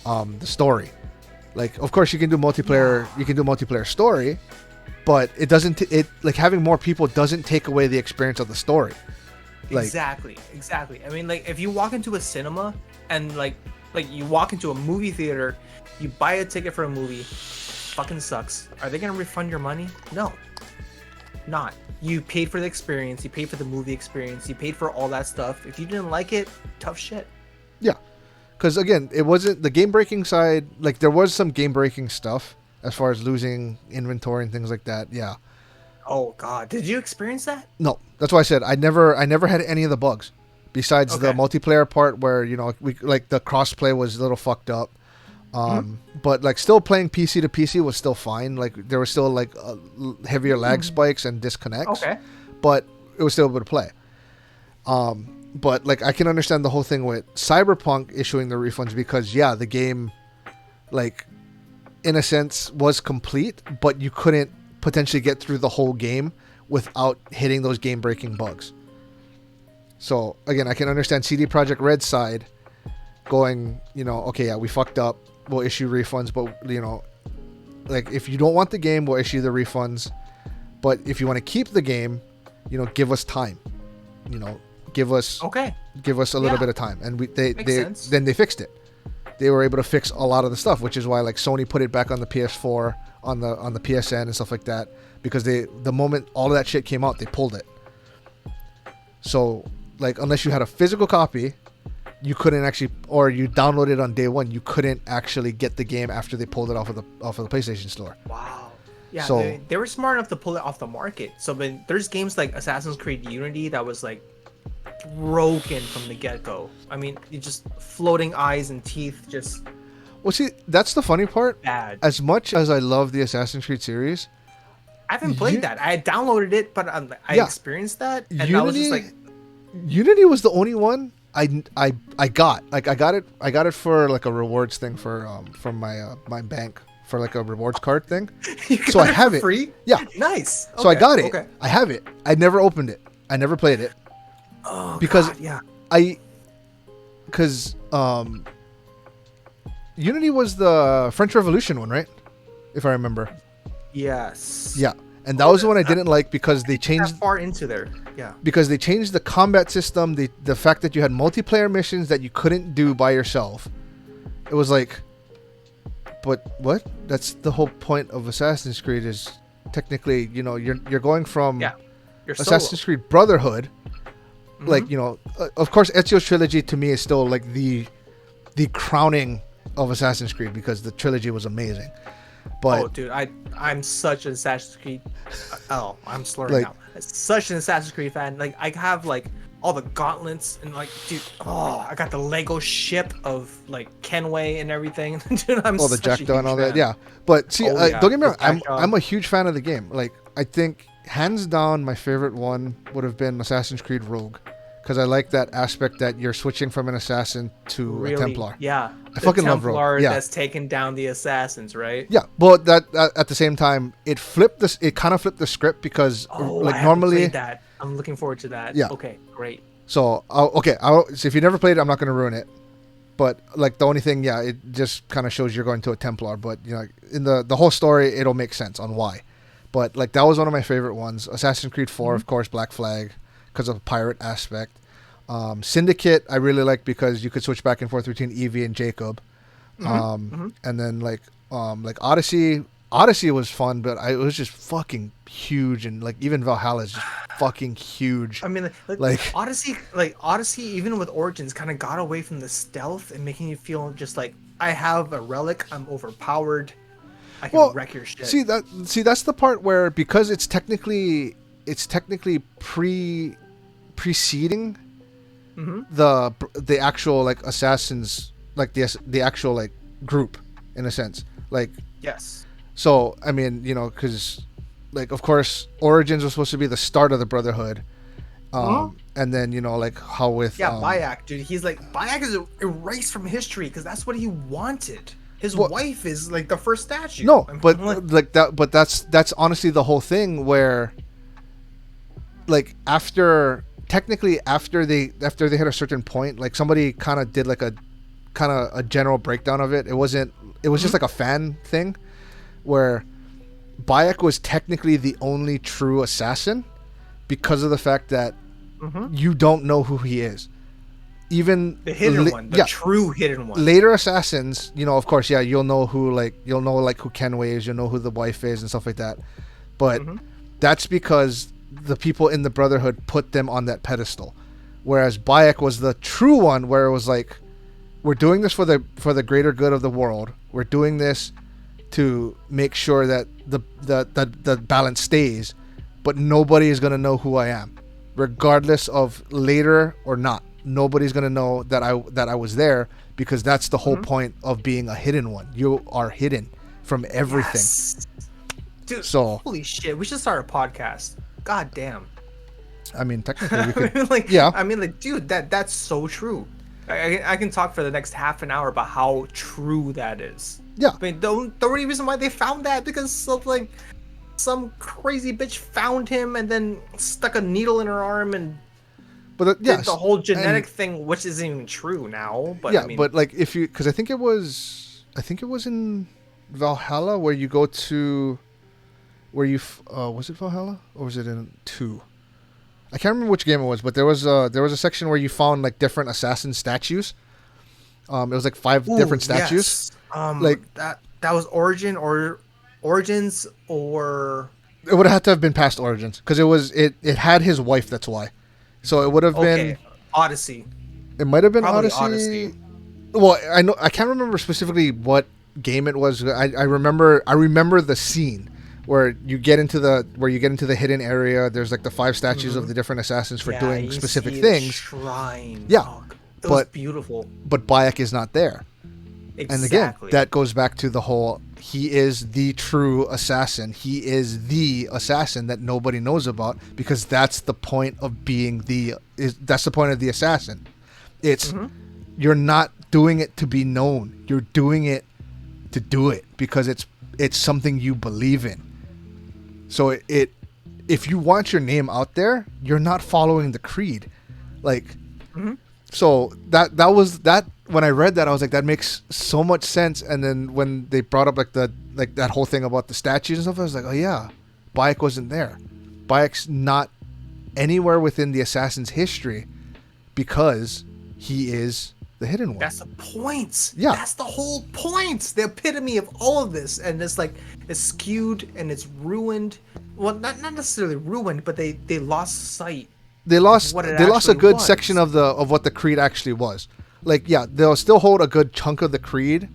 Speaker 1: the story. Like, of course, you can do multiplayer. You can do multiplayer story, but it doesn't. Like, having more people doesn't take away the experience of the story. Like,
Speaker 2: exactly. I mean, like, if you walk into a cinema and like you walk into a movie theater, you buy a ticket for a movie, fucking sucks. Are they gonna refund your money? No, not. You paid for the experience. You paid for the movie experience. You paid for all that stuff. If you didn't like it, tough shit.
Speaker 1: Yeah, because again, it wasn't the game breaking side. Like, there was some game breaking stuff as far as losing inventory and things like that. Yeah.
Speaker 2: Oh God, did you experience that?
Speaker 1: No, that's why I said I never had any of the bugs, besides the multiplayer part where, you know, we like the crossplay was a little fucked up. But like, still playing PC to PC was still fine. Like, there was still like heavier lag spikes and disconnects. Okay. But it was still able to play. But like, I can understand the whole thing with Cyberpunk issuing the refunds, because the game, like, in a sense, was complete, but you couldn't potentially get through the whole game without hitting those game breaking bugs. So again, I can understand CD Projekt Red's side going, you know, okay, we fucked up, we'll issue refunds, but, you know, like, if you don't want the game, we'll issue the refunds, but if you want to keep the game, you know, give us time, you know, give us a little bit of time. And then they fixed it. They were able to fix a lot of the stuff, which is why, like, Sony put it back on the PS4, on the PSN and stuff like that, because the moment all of that shit came out, they pulled it. So, like, unless you had a physical copy, you couldn't actually, or you downloaded it on day one, you couldn't actually get the game after they pulled it off of the PlayStation Store.
Speaker 2: Wow. Yeah, so they were smart enough to pull it off the market. So, but there's games like Assassin's Creed Unity that was like broken from the get-go. I mean, you just floating eyes and teeth, just.
Speaker 1: Well, see, that's the funny part.
Speaker 2: Bad.
Speaker 1: As much as I love the Assassin's Creed series,
Speaker 2: I haven't played
Speaker 1: You-
Speaker 2: that. I downloaded it, but I
Speaker 1: Yeah.
Speaker 2: experienced that, and I was just like,
Speaker 1: Unity was the only one I got. Like I got it for like a rewards thing from my my bank for like a rewards card thing.
Speaker 2: you
Speaker 1: So I
Speaker 2: got
Speaker 1: have
Speaker 2: for
Speaker 1: it.
Speaker 2: free.
Speaker 1: Yeah.
Speaker 2: Nice.
Speaker 1: So I
Speaker 2: Okay,
Speaker 1: got it.
Speaker 2: Okay.
Speaker 1: I have it. I never opened it. I never played it
Speaker 2: Oh,
Speaker 1: because
Speaker 2: God, yeah.
Speaker 1: because Unity was the French Revolution one, right? If I remember.
Speaker 2: Yes.
Speaker 1: Yeah. And that was the one I didn't like because they changed
Speaker 2: That far into there. Yeah.
Speaker 1: the combat system, the fact that you had multiplayer missions that you couldn't do by yourself. It was like, but what? That's the whole point of Assassin's Creed is technically, you're going from
Speaker 2: Yeah. You're
Speaker 1: Assassin's Creed Brotherhood,
Speaker 2: Mhm.
Speaker 1: like, of course Ezio's trilogy to me is still like the crowning of Assassin's Creed because the trilogy was amazing. But
Speaker 2: Oh, dude, I'm such an Assassin's Creed. Oh, I'm slurring
Speaker 1: Like-
Speaker 2: now. Such an Assassin's Creed fan. Like, I have like all the gauntlets and like, dude. Oh, I got the Lego ship of like Kenway and everything. Dude, I'm
Speaker 1: all the
Speaker 2: such a
Speaker 1: Jackdaw and all
Speaker 2: huge
Speaker 1: that,
Speaker 2: fan.
Speaker 1: yeah. But see,
Speaker 2: Oh, yeah,
Speaker 1: don't get me wrong,
Speaker 2: the Jackdaw.
Speaker 1: I'm a huge fan of the game. Like, I think hands down my favorite one would have been Assassin's Creed Rogue, because I like that aspect that you're switching from an assassin to
Speaker 2: Really,
Speaker 1: a Templar.
Speaker 2: Yeah.
Speaker 1: I fucking love Rogue,
Speaker 2: Templar
Speaker 1: yeah.
Speaker 2: that's taken down the assassins, right?
Speaker 1: Yeah, but that at the same time, it kind of flipped the script because
Speaker 2: Oh,
Speaker 1: like
Speaker 2: I haven't
Speaker 1: normally,
Speaker 2: played that. I'm looking forward to that.
Speaker 1: Yeah.
Speaker 2: Okay, great.
Speaker 1: so so if you never played it, I'm not going to ruin it. But like the only thing, yeah, it just kind of shows you're going to a Templar. But in the whole story, it'll make sense on why. But like that was one of my favorite ones. Assassin's Creed 4, of course, Black Flag, because of the pirate aspect. Syndicate, I really liked because you could switch back and forth between Evie and Jacob. And then like Odyssey. Odyssey was fun, but it was just fucking huge, and like even Valhalla is just fucking huge.
Speaker 2: I mean,
Speaker 1: Like-
Speaker 2: Odyssey, even with Origins, kind of got away from the stealth and making you feel just like I have a relic, I'm overpowered, I can wreck your shit.
Speaker 1: See that's the part where because it's technically preceding the actual like assassins, like the actual like group in a sense, like.
Speaker 2: Yes.
Speaker 1: So, I mean, because, like, of course, Origins was supposed to be the start of the Brotherhood. And then, like, how with...
Speaker 2: Bayek, dude. He's like, Bayek is erased from history because that's what he wanted. His wife is, like, the first statue.
Speaker 1: No,
Speaker 2: I mean,
Speaker 1: but, like, that, but that's honestly the whole thing where, like, after they hit a certain point, like, somebody kind of did, like, a general breakdown of it. It was just, like, a fan thing. Where Bayek was technically the only true assassin because of the fact that you don't know who he is. Even
Speaker 2: the hidden one, the true hidden one.
Speaker 1: Later assassins, of course, yeah, you'll know who Kenway is, you'll know who the wife is and stuff like that. But that's because the people in the Brotherhood put them on that pedestal. Whereas Bayek was the true one, where it was like, we're doing this for the greater good of the world. We're doing this to make sure that the balance stays, but nobody is going to know who I am, regardless of later or not. Nobody's going to know that I was there, because that's the whole point of being a hidden one. You are hidden from everything.
Speaker 2: Yes. Dude,
Speaker 1: So
Speaker 2: holy shit, we should start a podcast. God damn.
Speaker 1: I mean, technically we could.
Speaker 2: I mean, like, dude, that's so true. I can talk for the next half an hour about how true that is.
Speaker 1: Yeah.
Speaker 2: I mean, the only reason why they found that because of like some crazy bitch found him and then stuck a needle in her arm and
Speaker 1: But
Speaker 2: did the whole genetic thing, which isn't even true now. But
Speaker 1: yeah,
Speaker 2: I mean,
Speaker 1: but like because I think it was in Valhalla where you go to was it Valhalla or was it in 2? I can't remember which game it was, but there was a section where you found like different assassin statues. It was like 5 different statues.
Speaker 2: Yes.
Speaker 1: Like
Speaker 2: that was Origins or
Speaker 1: it would have had to have been past Origins because it had his wife. That's why. So it would have been
Speaker 2: Odyssey.
Speaker 1: It might have been
Speaker 2: Probably
Speaker 1: Odyssey. Well, I can't remember specifically what game it was. I remember the scene where you get into the hidden area. There's like the 5 statues of the different assassins for doing specific things.
Speaker 2: Shrine.
Speaker 1: Yeah,
Speaker 2: It was beautiful.
Speaker 1: But Bayek is not there. And again,
Speaker 2: Exactly.
Speaker 1: that goes back to the whole he is the true assassin. He is the assassin that nobody knows about because that's the point of being that's the point of the assassin. It's
Speaker 2: Hmm.
Speaker 1: you're not doing it to be known. You're doing it to do it because it's something you believe in. So if you want your name out there, you're not following the creed. Like
Speaker 2: Hmm.
Speaker 1: so that was that when I read that I was like that makes so much sense. And then when they brought up like that whole thing about the statues and stuff, I was like, oh yeah, Bayek wasn't there. Bayek's not anywhere within the assassin's history because he is the hidden one.
Speaker 2: That's the point.
Speaker 1: Yeah.
Speaker 2: That's the whole point. The epitome of all of this, and it's like it's skewed and it's ruined. Well, not necessarily ruined, but they lost sight.
Speaker 1: They lost
Speaker 2: What it
Speaker 1: a
Speaker 2: actually
Speaker 1: good
Speaker 2: was.
Speaker 1: section of what the creed actually was. Like yeah, they'll still hold a good chunk of the creed,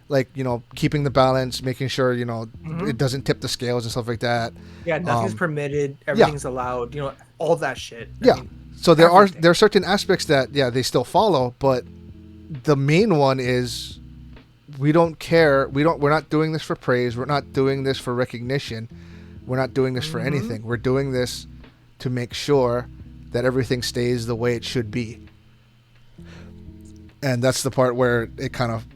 Speaker 1: like keeping the balance, making sure it doesn't tip the scales and stuff like that.
Speaker 2: Yeah, nothing's
Speaker 1: Um,
Speaker 2: permitted. Everything's allowed. All that shit. I
Speaker 1: Yeah.
Speaker 2: mean,
Speaker 1: So there
Speaker 2: everything.
Speaker 1: are certain aspects that they still follow, but the main one is we don't care. We're not doing this for praise. We're not doing this for recognition. We're not doing this for anything. We're doing this to make sure that everything stays the way it should be. And that's the part where it kind of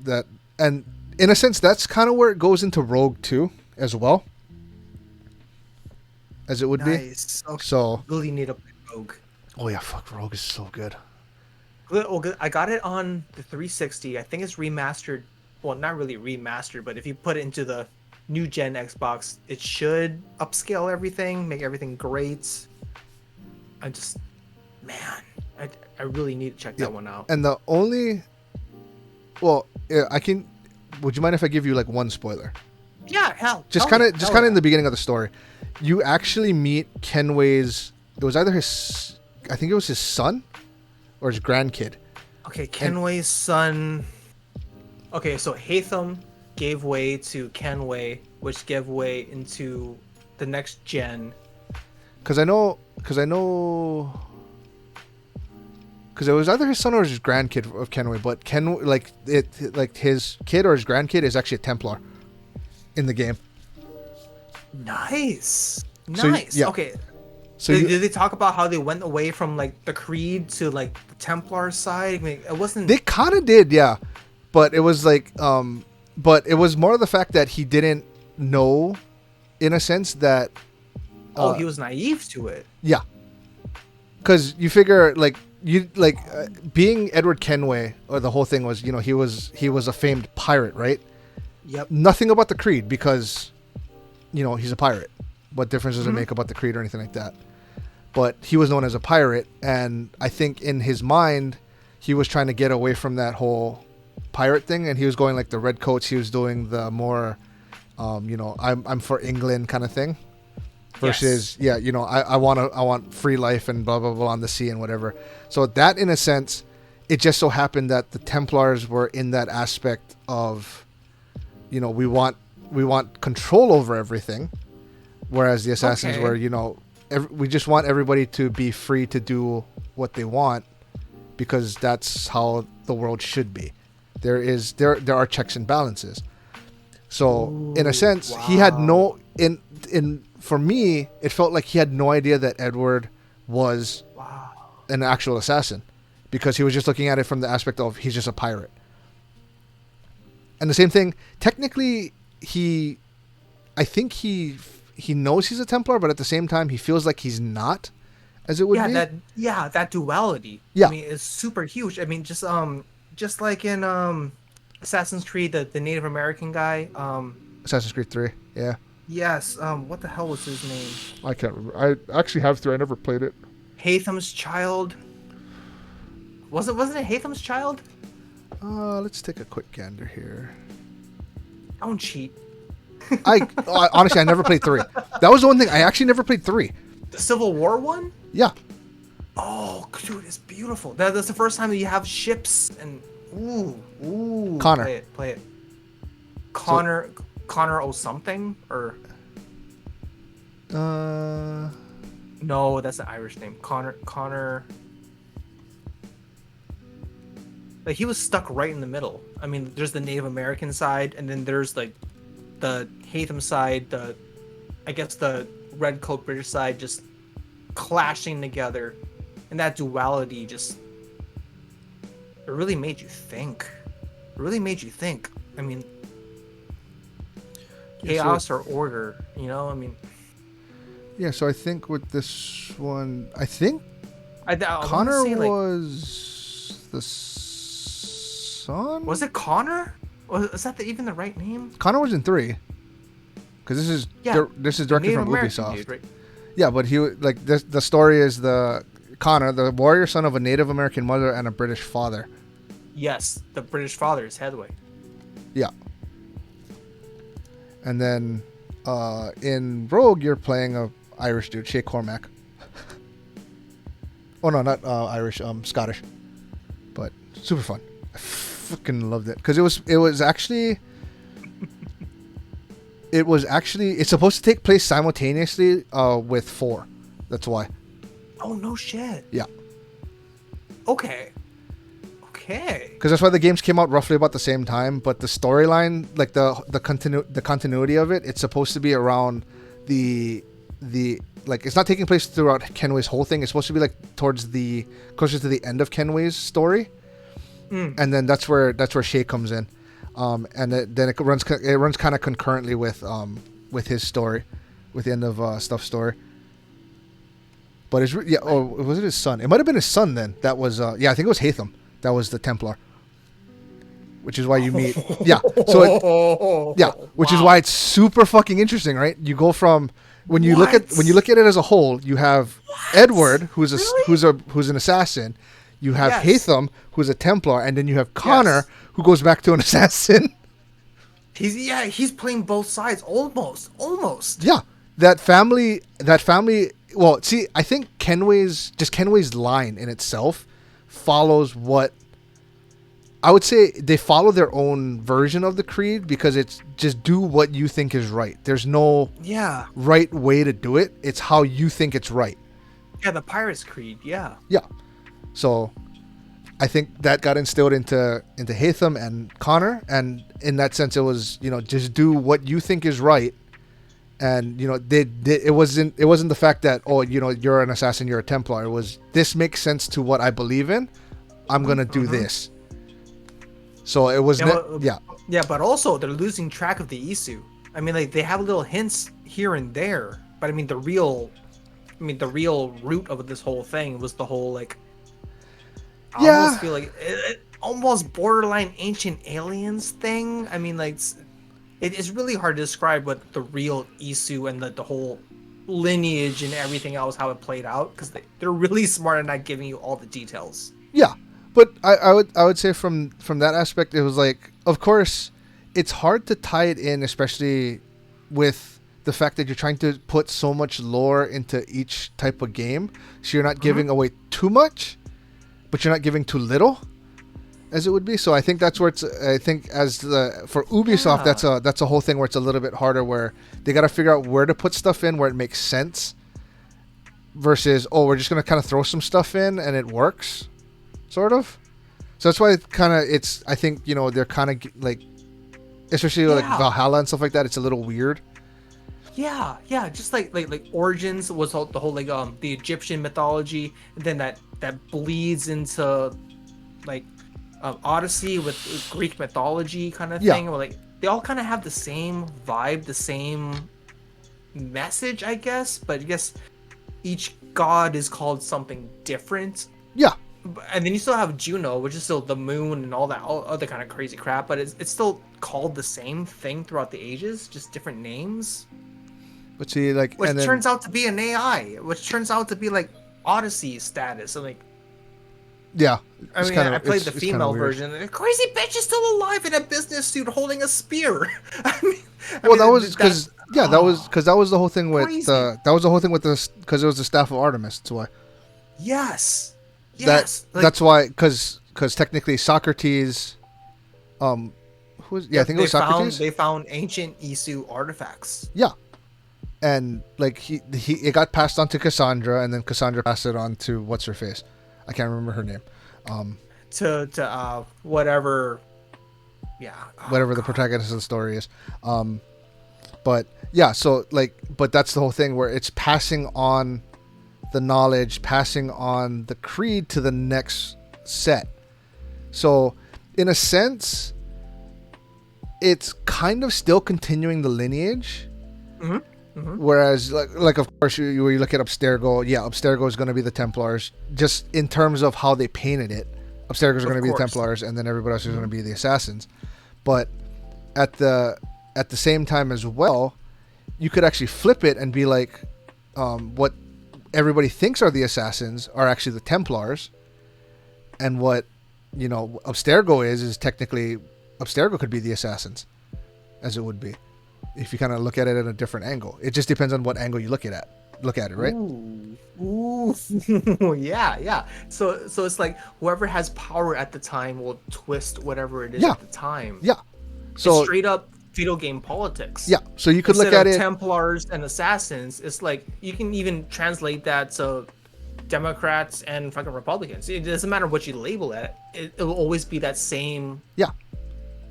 Speaker 1: and in a sense that's kind of where it goes into Rogue too as well. As it would be.
Speaker 2: Nice. Okay.
Speaker 1: So,
Speaker 2: Really need a Rogue.
Speaker 1: oh yeah, fuck, Rogue is so good.
Speaker 2: Good. I got it on the 360. I think it's remastered. Well, not really remastered, but if you put it into the new gen Xbox, it should upscale everything, make everything great. Man, I really need to check that one out.
Speaker 1: And the only, well, yeah, I can. Would you mind if I give you like one spoiler?
Speaker 2: Yeah, hell.
Speaker 1: Just kind of in the beginning of the story, you actually meet Kenway's. It was either his, I think it was his son, or his grandkid.
Speaker 2: Okay, Kenway's son. Okay, so Hatham gave way to Kenway, which gave way into the next gen.
Speaker 1: Because it was either his son or his grandkid of Kenway, but his kid or his grandkid is actually a Templar in the game.
Speaker 2: Nice.
Speaker 1: So,
Speaker 2: Nice.
Speaker 1: yeah.
Speaker 2: Okay.
Speaker 1: So
Speaker 2: Did they talk about how they went away from like the Creed to like the Templar side? I mean, it wasn't.
Speaker 1: they kind of did, yeah, but it was like, but it was more of the fact that he didn't know, in a sense that.
Speaker 2: He was naive to it.
Speaker 1: Yeah, because you figure being Edward Kenway, or the whole thing was he was a famed pirate, right?
Speaker 2: Yep.
Speaker 1: Nothing about the Creed because he's a pirate. What difference does it make about the Creed or anything like that? But he was known as a pirate, and I think in his mind he was trying to get away from that whole pirate thing, and he was going like the redcoats. He was doing the more I'm for England kind of thing. Versus, I want free life and blah blah blah on the sea and whatever. So that, in a sense, it just so happened that the Templars were in that aspect of, we want control over everything, whereas the Assassins were, we just want everybody to be free to do what they want, because that's how the world should be. There are checks and balances. So in a sense, he had no for me, it felt like he had no idea that Edward was an actual assassin, because he was just looking at it from the aspect of he's just a pirate. And the same thing, technically, I think he knows he's a Templar, but at the same time, he feels like he's not, as it would be.
Speaker 2: That duality.
Speaker 1: Yeah.
Speaker 2: I mean, it's super huge. I mean, just like in Assassin's Creed, the Native American guy.
Speaker 1: Assassin's Creed 3, yeah.
Speaker 2: Yes. What the hell was his name?
Speaker 1: I can't remember. I actually have 3. I never played it.
Speaker 2: Hatham's child. Wasn't it Hatham's child?
Speaker 1: Let's take a quick gander here.
Speaker 2: Don't cheat.
Speaker 1: Honestly, I never played 3. That was the one thing. I actually never played 3.
Speaker 2: The Civil War one?
Speaker 1: Yeah.
Speaker 2: Oh, dude, it's beautiful. That's the first time that you have ships and ooh.
Speaker 1: Connor.
Speaker 2: Play it. Connor O something or no, that's an Irish name. Connor. Like he was stuck right in the middle. I mean, there's the Native American side, and then there's like the Hatham side, the I guess the red coat British side, just clashing together, and that duality just it really made you think. It really made you think. I mean, chaos or order, you know? I mean,
Speaker 1: yeah. So I think with this one, I think
Speaker 2: I
Speaker 1: Connor
Speaker 2: say, like,
Speaker 1: was the son.
Speaker 2: was it Connor? Was that even the right name?
Speaker 1: Connor was in 3, because this is directly
Speaker 2: Native
Speaker 1: from
Speaker 2: American
Speaker 1: Ubisoft.
Speaker 2: dude, right?
Speaker 1: Yeah, but he like this. The story is the Connor, the warrior son of a Native American mother and a British father.
Speaker 2: Yes, the British father is Headway.
Speaker 1: Yeah. And then in Rogue, you're playing a Irish dude, Shay Cormac. Oh no, not Irish, Scottish. But super fun. I fucking loved it because it was actually it's supposed to take place simultaneously with 4. That's why.
Speaker 2: Oh no shit.
Speaker 1: Yeah.
Speaker 2: Okay.
Speaker 1: Because that's why the games came out roughly about the same time, but the storyline, like the continuity of it, it's supposed to be around the like it's not taking place throughout Kenway's whole thing. It's supposed to be like towards the closer to the end of Kenway's story, and then that's where Shay comes in, and then it runs kind of concurrently with his story, with the end of Stuff's story. But was it his son? It might have been his son then. That was I think it was Hatham. That was the Templar, which is why you meet. Yeah, so which is why it's super fucking interesting, right? You go from when you look at it as a whole, you have Edward, who's an assassin. You have Hatham, who's a Templar, and then you have Connor, who goes back to an assassin.
Speaker 2: He's playing both sides almost.
Speaker 1: Yeah, that family. Well, see, I think Kenway's line in itself follows what I would say they follow their own version of the creed, because it's just do what you think is right. There's no right way to do it. It's how you think it's right.
Speaker 2: Yeah, the Pirates Creed. Yeah.
Speaker 1: So I think that got instilled into Hatham and Connor, and in that sense, it was just do what you think is right. And it wasn't the fact that you're an assassin, you're a Templar. It was, this makes sense to what I believe in. I'm gonna do this. So it was
Speaker 2: but also they're losing track of the Isu. I mean, like, they have little hints here and there, but I mean the real root of this whole thing was the whole like. I almost feel like it almost borderline Ancient Aliens thing. I mean, like. It's really hard to describe what the real Isu and the whole lineage and everything else, how it played out, because they're really smart at not giving you all the details.
Speaker 1: Yeah, but I would say from that aspect, it was like, of course, it's hard to tie it in, especially with the fact that you're trying to put so much lore into each type of game, so you're not giving away too much, but you're not giving too little, as it would be. So I think that's where it's. I think for Ubisoft, that's a whole thing where it's a little bit harder, where they got to figure out where to put stuff in where it makes sense, versus we're just gonna kind of throw some stuff in and it works, sort of. So that's why it's. I think they're kind of like, especially like Valhalla and stuff like that. It's a little weird.
Speaker 2: Yeah, just like Origins was the whole like the Egyptian mythology, and then that bleeds into like. Odyssey with Greek mythology kind of thing. Where, like, they all kind of have the same vibe, the same message, I guess. But I guess each god is called something different.
Speaker 1: Yeah.
Speaker 2: And then you still have Juno, which is still the moon and all other kind of crazy crap. But it's still called the same thing throughout the ages, just different names.
Speaker 1: But see, like,
Speaker 2: which turns out to be an AI, which turns out to be like Odyssey status. I'm like.
Speaker 1: Yeah,
Speaker 2: I mean, I played the female version. The crazy bitch is still alive in a business suit holding a spear.
Speaker 1: That was because that was the whole thing with this, because it was the staff of Artemis. That's why.
Speaker 2: Yes.
Speaker 1: That's why, because technically Socrates, I think it was Socrates.
Speaker 2: They found ancient Isu artifacts.
Speaker 1: Yeah, and like it got passed on to Cassandra, and then Cassandra passed it on to what's her face. I can't remember her name.
Speaker 2: to whatever. Yeah. Oh,
Speaker 1: whatever the
Speaker 2: God.
Speaker 1: protagonist of the story is. But yeah, so like, but that's the whole thing where it's passing on the knowledge, passing on the creed to the next set. So, in a sense, it's kind of still continuing the lineage.
Speaker 2: Mm-hmm. Mm-hmm.
Speaker 1: Whereas, like of course, you look at Abstergo. Yeah, Abstergo is going to be the Templars, just in terms of how they painted it. Abstergo is going to be the Templars, and then everybody else is going to be the Assassins. But at the same time as well, you could actually flip it and be like, what everybody thinks are the Assassins are actually the Templars, and what Abstergo is technically Abstergo could be the Assassins, as it would be, if you kind of look at it at a different angle. It just depends on what angle you look at it, right?
Speaker 2: Ooh. Yeah, yeah. So it's like whoever has power at the time will twist whatever it is at the time.
Speaker 1: Yeah. So
Speaker 2: it's straight up video game politics.
Speaker 1: Yeah. So you could look at it.
Speaker 2: Templars and Assassins. It's like you can even translate that to Democrats and fucking Republicans. It doesn't matter what you label it. It will always be that same.
Speaker 1: Yeah.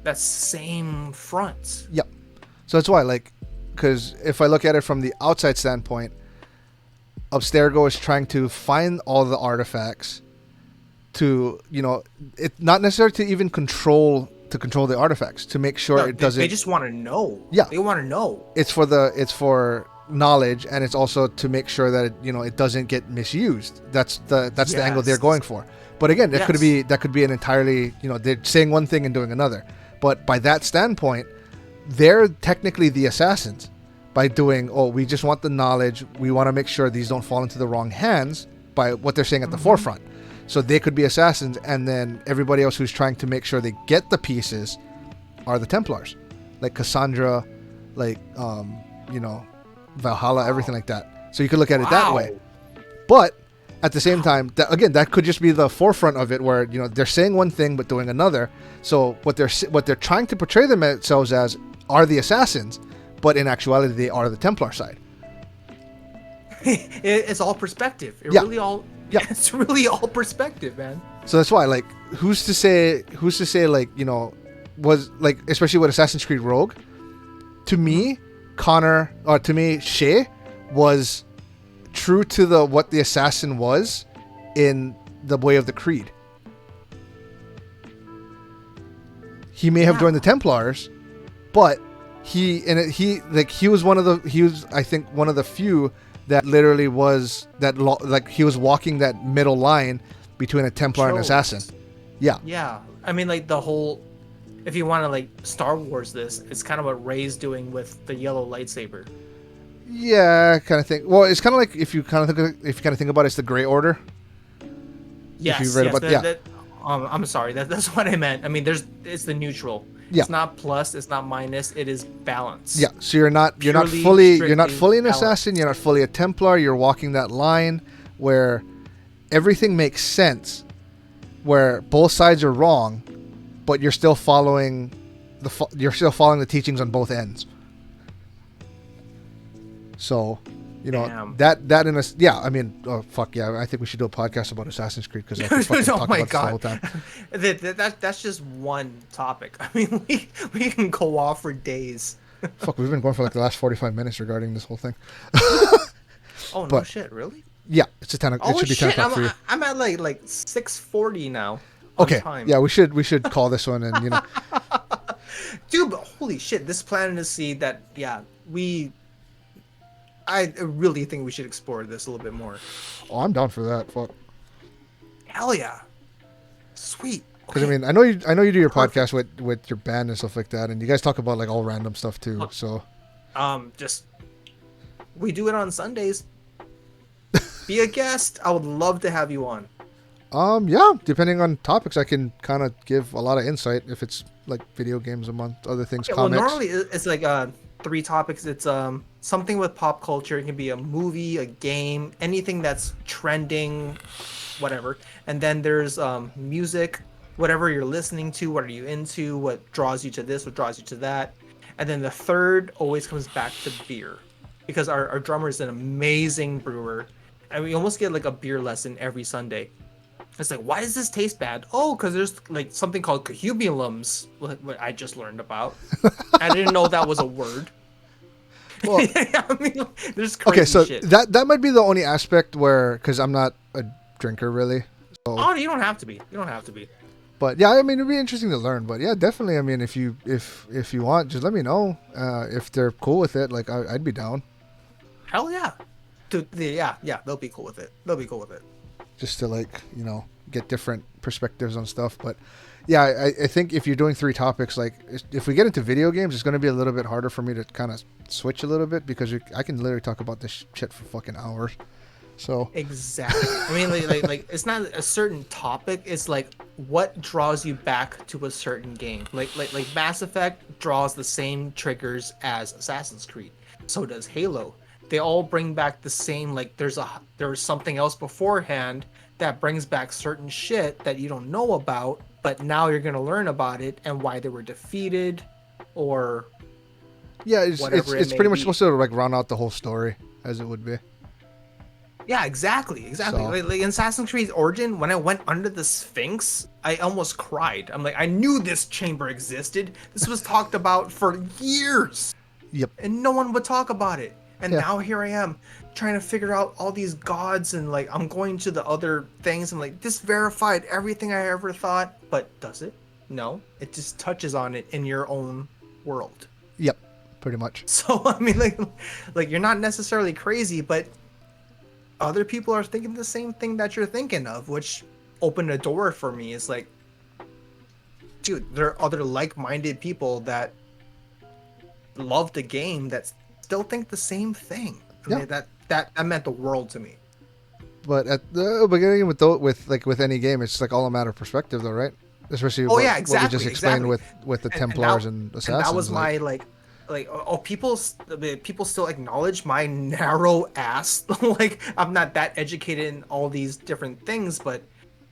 Speaker 2: That same front.
Speaker 1: Yeah. So that's why, like, because if I look at it from the outside standpoint, Abstergo is trying to find all the artifacts to, it not necessarily to even control the artifacts, to make sure it doesn't.
Speaker 2: They just want to know.
Speaker 1: Yeah.
Speaker 2: They want to know.
Speaker 1: It's for knowledge, and it's also to make sure that it doesn't get misused. That's the angle they're going for. But again, that could be an entirely, they're saying one thing and doing another. But by that standpoint, they're technically the Assassins by doing, we just want the knowledge. We want to make sure these don't fall into the wrong hands by what they're saying at the forefront. So they could be Assassins, and then everybody else who's trying to make sure they get the pieces are the Templars, like Cassandra, like Valhalla, everything like that. So you could look at it that way. But at the same time, that could just be the forefront of it, where they're saying one thing but doing another. So what they're trying to portray themselves as are the Assassins, but in actuality they are the Templar side.
Speaker 2: It's all perspective. It's really all perspective, man.
Speaker 1: So that's why, like, who's to say, like, was like, especially with Assassin's Creed Rogue, to me, Shay was true to what the assassin was in the Way of the Creed. He may have joined the Templars, but he was I think one of the few that literally was he was walking that middle line between a Templar and assassin. Yeah.
Speaker 2: Yeah. I mean, like, the whole, if you want to, like, Star Wars this, it's kind of what Rey's doing with the yellow lightsaber.
Speaker 1: Yeah, kind of thing. Well, it's kind of like if you kind of think about it, it's the Grey Order.
Speaker 2: Yes. I'm sorry. That's what I meant. I mean, it's the neutral.
Speaker 1: Yeah.
Speaker 2: It's not plus. It's not minus. It is balance.
Speaker 1: Yeah. So you're not fully an assassin. You're not fully a Templar. You're walking that line where everything makes sense, where both sides are wrong, but you're still following the teachings on both ends. So, that in a, I mean, I think we should do a podcast about Assassin's Creed, because I could fucking talk about this the whole time.
Speaker 2: That's just one topic. I mean, we can go off for days.
Speaker 1: Fuck, we've been going for like the last 45 minutes regarding this whole thing.
Speaker 2: No shit, really?
Speaker 1: Yeah, it's a 10. It should be 10 o'clock for you.
Speaker 2: I'm at like 6:40 now.
Speaker 1: Okay.
Speaker 2: Time.
Speaker 1: Yeah, we should call this one, and
Speaker 2: Dude, but holy shit, this planting to see that. Yeah, I really think we should explore this a little bit more.
Speaker 1: Oh, I'm down for that. Fuck.
Speaker 2: Hell yeah. Sweet.
Speaker 1: Because I mean, I know you do your podcast with your band and stuff like that, and you guys talk about like all random stuff too. So,
Speaker 2: we do it on Sundays. Be a guest. I would love to have you on.
Speaker 1: Yeah, depending on topics, I can kind of give a lot of insight if it's like video games among other things.
Speaker 2: Okay,
Speaker 1: comics.
Speaker 2: Well, normally it's like 3 topics. It's something with pop culture. It can be a movie, a game, anything that's trending, whatever. And then there's music, whatever you're listening to, what are you into, what draws you to this, what draws you to that. And then the third always comes back to beer, because our drummer is an amazing brewer, and we almost get like a beer lesson every Sunday. It's like, why does this taste bad? Oh, because there's like something called cahumulums, what I just learned about. I didn't know that was a word.
Speaker 1: Well,
Speaker 2: I mean, there's
Speaker 1: okay,
Speaker 2: crazy
Speaker 1: so
Speaker 2: shit.
Speaker 1: that might be the only aspect where, because I'm not a drinker really, so.
Speaker 2: Oh, you don't have to be. You don't have to be.
Speaker 1: But yeah, I mean, it'd be interesting to learn. But yeah, definitely. I mean, if you want, just let me know. If they're cool with it, like I'd be down.
Speaker 2: Hell yeah. Dude, yeah, they'll be cool with it. They'll be cool with it.
Speaker 1: Just to like get different perspectives on stuff. But yeah, I think if you're doing 3 topics, like if we get into video games, it's going to be a little bit harder for me to kind of switch a little bit because I can literally talk about this shit for fucking hours. So
Speaker 2: Exactly. I mean, like it's not a certain topic. It's like what draws you back to a certain game. Like Mass Effect draws the same triggers as Assassin's Creed. So does Halo. They all bring back the same. Like there was something else beforehand that brings back certain shit that you don't know about, but now you're gonna learn about it and why they were defeated, or
Speaker 1: yeah, it's
Speaker 2: whatever it
Speaker 1: it's
Speaker 2: may
Speaker 1: pretty much
Speaker 2: be.
Speaker 1: supposed to like round out the whole story as it would be.
Speaker 2: Yeah, exactly.
Speaker 1: So
Speaker 2: Like in Assassin's Creed Origin, when I went under the Sphinx, I almost cried. I'm like, I knew this chamber existed. This was talked about for years,
Speaker 1: yep,
Speaker 2: and no one would talk about it. And
Speaker 1: yeah.
Speaker 2: now here I am, trying to figure out all these gods, and like I'm going to the other things. I'm like, this verified everything I ever thought, but does it? No, it just touches on it in your own world.
Speaker 1: Yep, pretty much.
Speaker 2: So I mean, like you're not necessarily crazy, but other people are thinking the same thing that you're thinking of, which opened a door for me. It's like, dude, there are other like-minded people that love the game that still think the same thing. I
Speaker 1: Yeah.
Speaker 2: mean, that meant the world to me.
Speaker 1: But at the beginning with any game, it's like all a matter of perspective, though, right? Especially
Speaker 2: Oh yeah,
Speaker 1: what we just
Speaker 2: exactly,
Speaker 1: explained
Speaker 2: exactly.
Speaker 1: with the
Speaker 2: And
Speaker 1: Templars and
Speaker 2: and that
Speaker 1: Assassins.
Speaker 2: was my like oh people still acknowledge my narrow ass. Like I'm not that educated in all these different things, but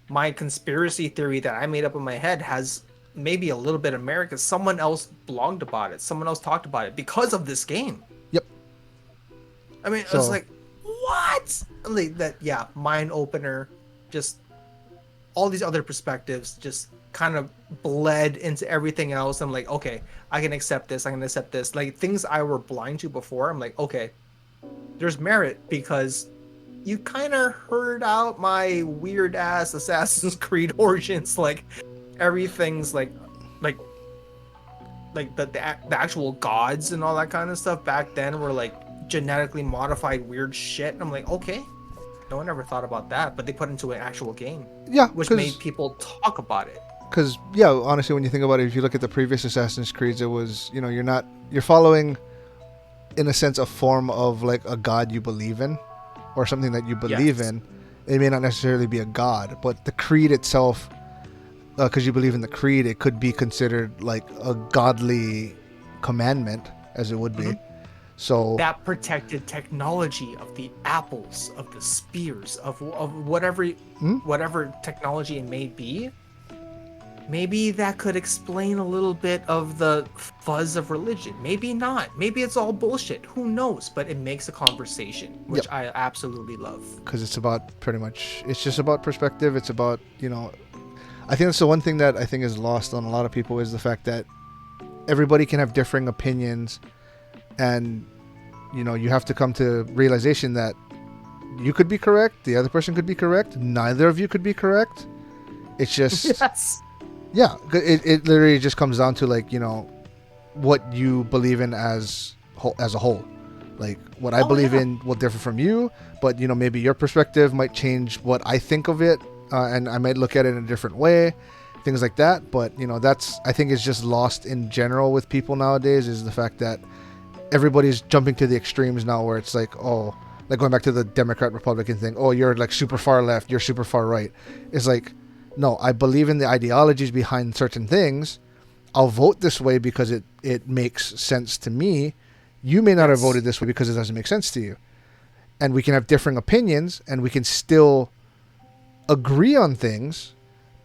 Speaker 2: my conspiracy theory that I made up in my head has maybe a little bit of merit because someone else blogged about it, someone else talked about it because of this game.
Speaker 1: Yep.
Speaker 2: I mean, I was
Speaker 1: So
Speaker 2: like, what? Like that, yeah, mind opener. Just all these other perspectives just kind of bled into everything else. I'm like, okay, I can accept this. I can accept this. Like things I were blind to before. I'm like, okay, there's merit because you kind of heard out my weird ass Assassin's Creed origins. Like everything's like the actual gods and all that kind of stuff back then were like genetically modified weird shit. I'm like, okay, no one ever thought about that, but they put it into an actual game,
Speaker 1: yeah,
Speaker 2: which made people talk about it.
Speaker 1: because yeah, honestly, when you think about it, if you look at the previous Assassin's Creeds, it was you're following, in a sense, a form of like a god you believe in, or something that you believe
Speaker 2: Yes.
Speaker 1: in. It may not necessarily be a god, but the creed itself, because you believe in the creed, it could be considered like a godly commandment, as it would be.
Speaker 2: Mhm.
Speaker 1: So
Speaker 2: That protected technology of the apples, of the spears, of whatever
Speaker 1: Hmm?
Speaker 2: whatever technology it may be. Maybe that could explain a little bit of the fuzz of religion. Maybe not. Maybe it's all bullshit. Who knows? But it makes a conversation, which
Speaker 1: Yep.
Speaker 2: I absolutely love.
Speaker 1: because it's about it's just about perspective. It's about I think that's the one thing that I think is lost on a lot of people is the fact that everybody can have differing opinions, and you have to come to realization that you could be correct, the other person could be correct, neither of you could be correct. It's just
Speaker 2: Yes.
Speaker 1: yeah, it literally just comes down to like what you believe in as a whole. Like what I
Speaker 2: Oh,
Speaker 1: believe
Speaker 2: yeah.
Speaker 1: in will differ from you, but maybe your perspective might change what I think of it, and I might look at it in a different way, things like that. But that's, I think, is just lost in general with people nowadays, is the fact that everybody's jumping to the extremes now, where it's like, oh, like going back to the Democrat Republican thing. Oh, you're like super far left, you're super far right. It's like, no, I believe in the ideologies behind certain things. I'll vote this way because it makes sense to me. You may not have
Speaker 2: Yes.
Speaker 1: voted this way because it doesn't make sense to you. And we can have differing opinions, and we can still agree on things,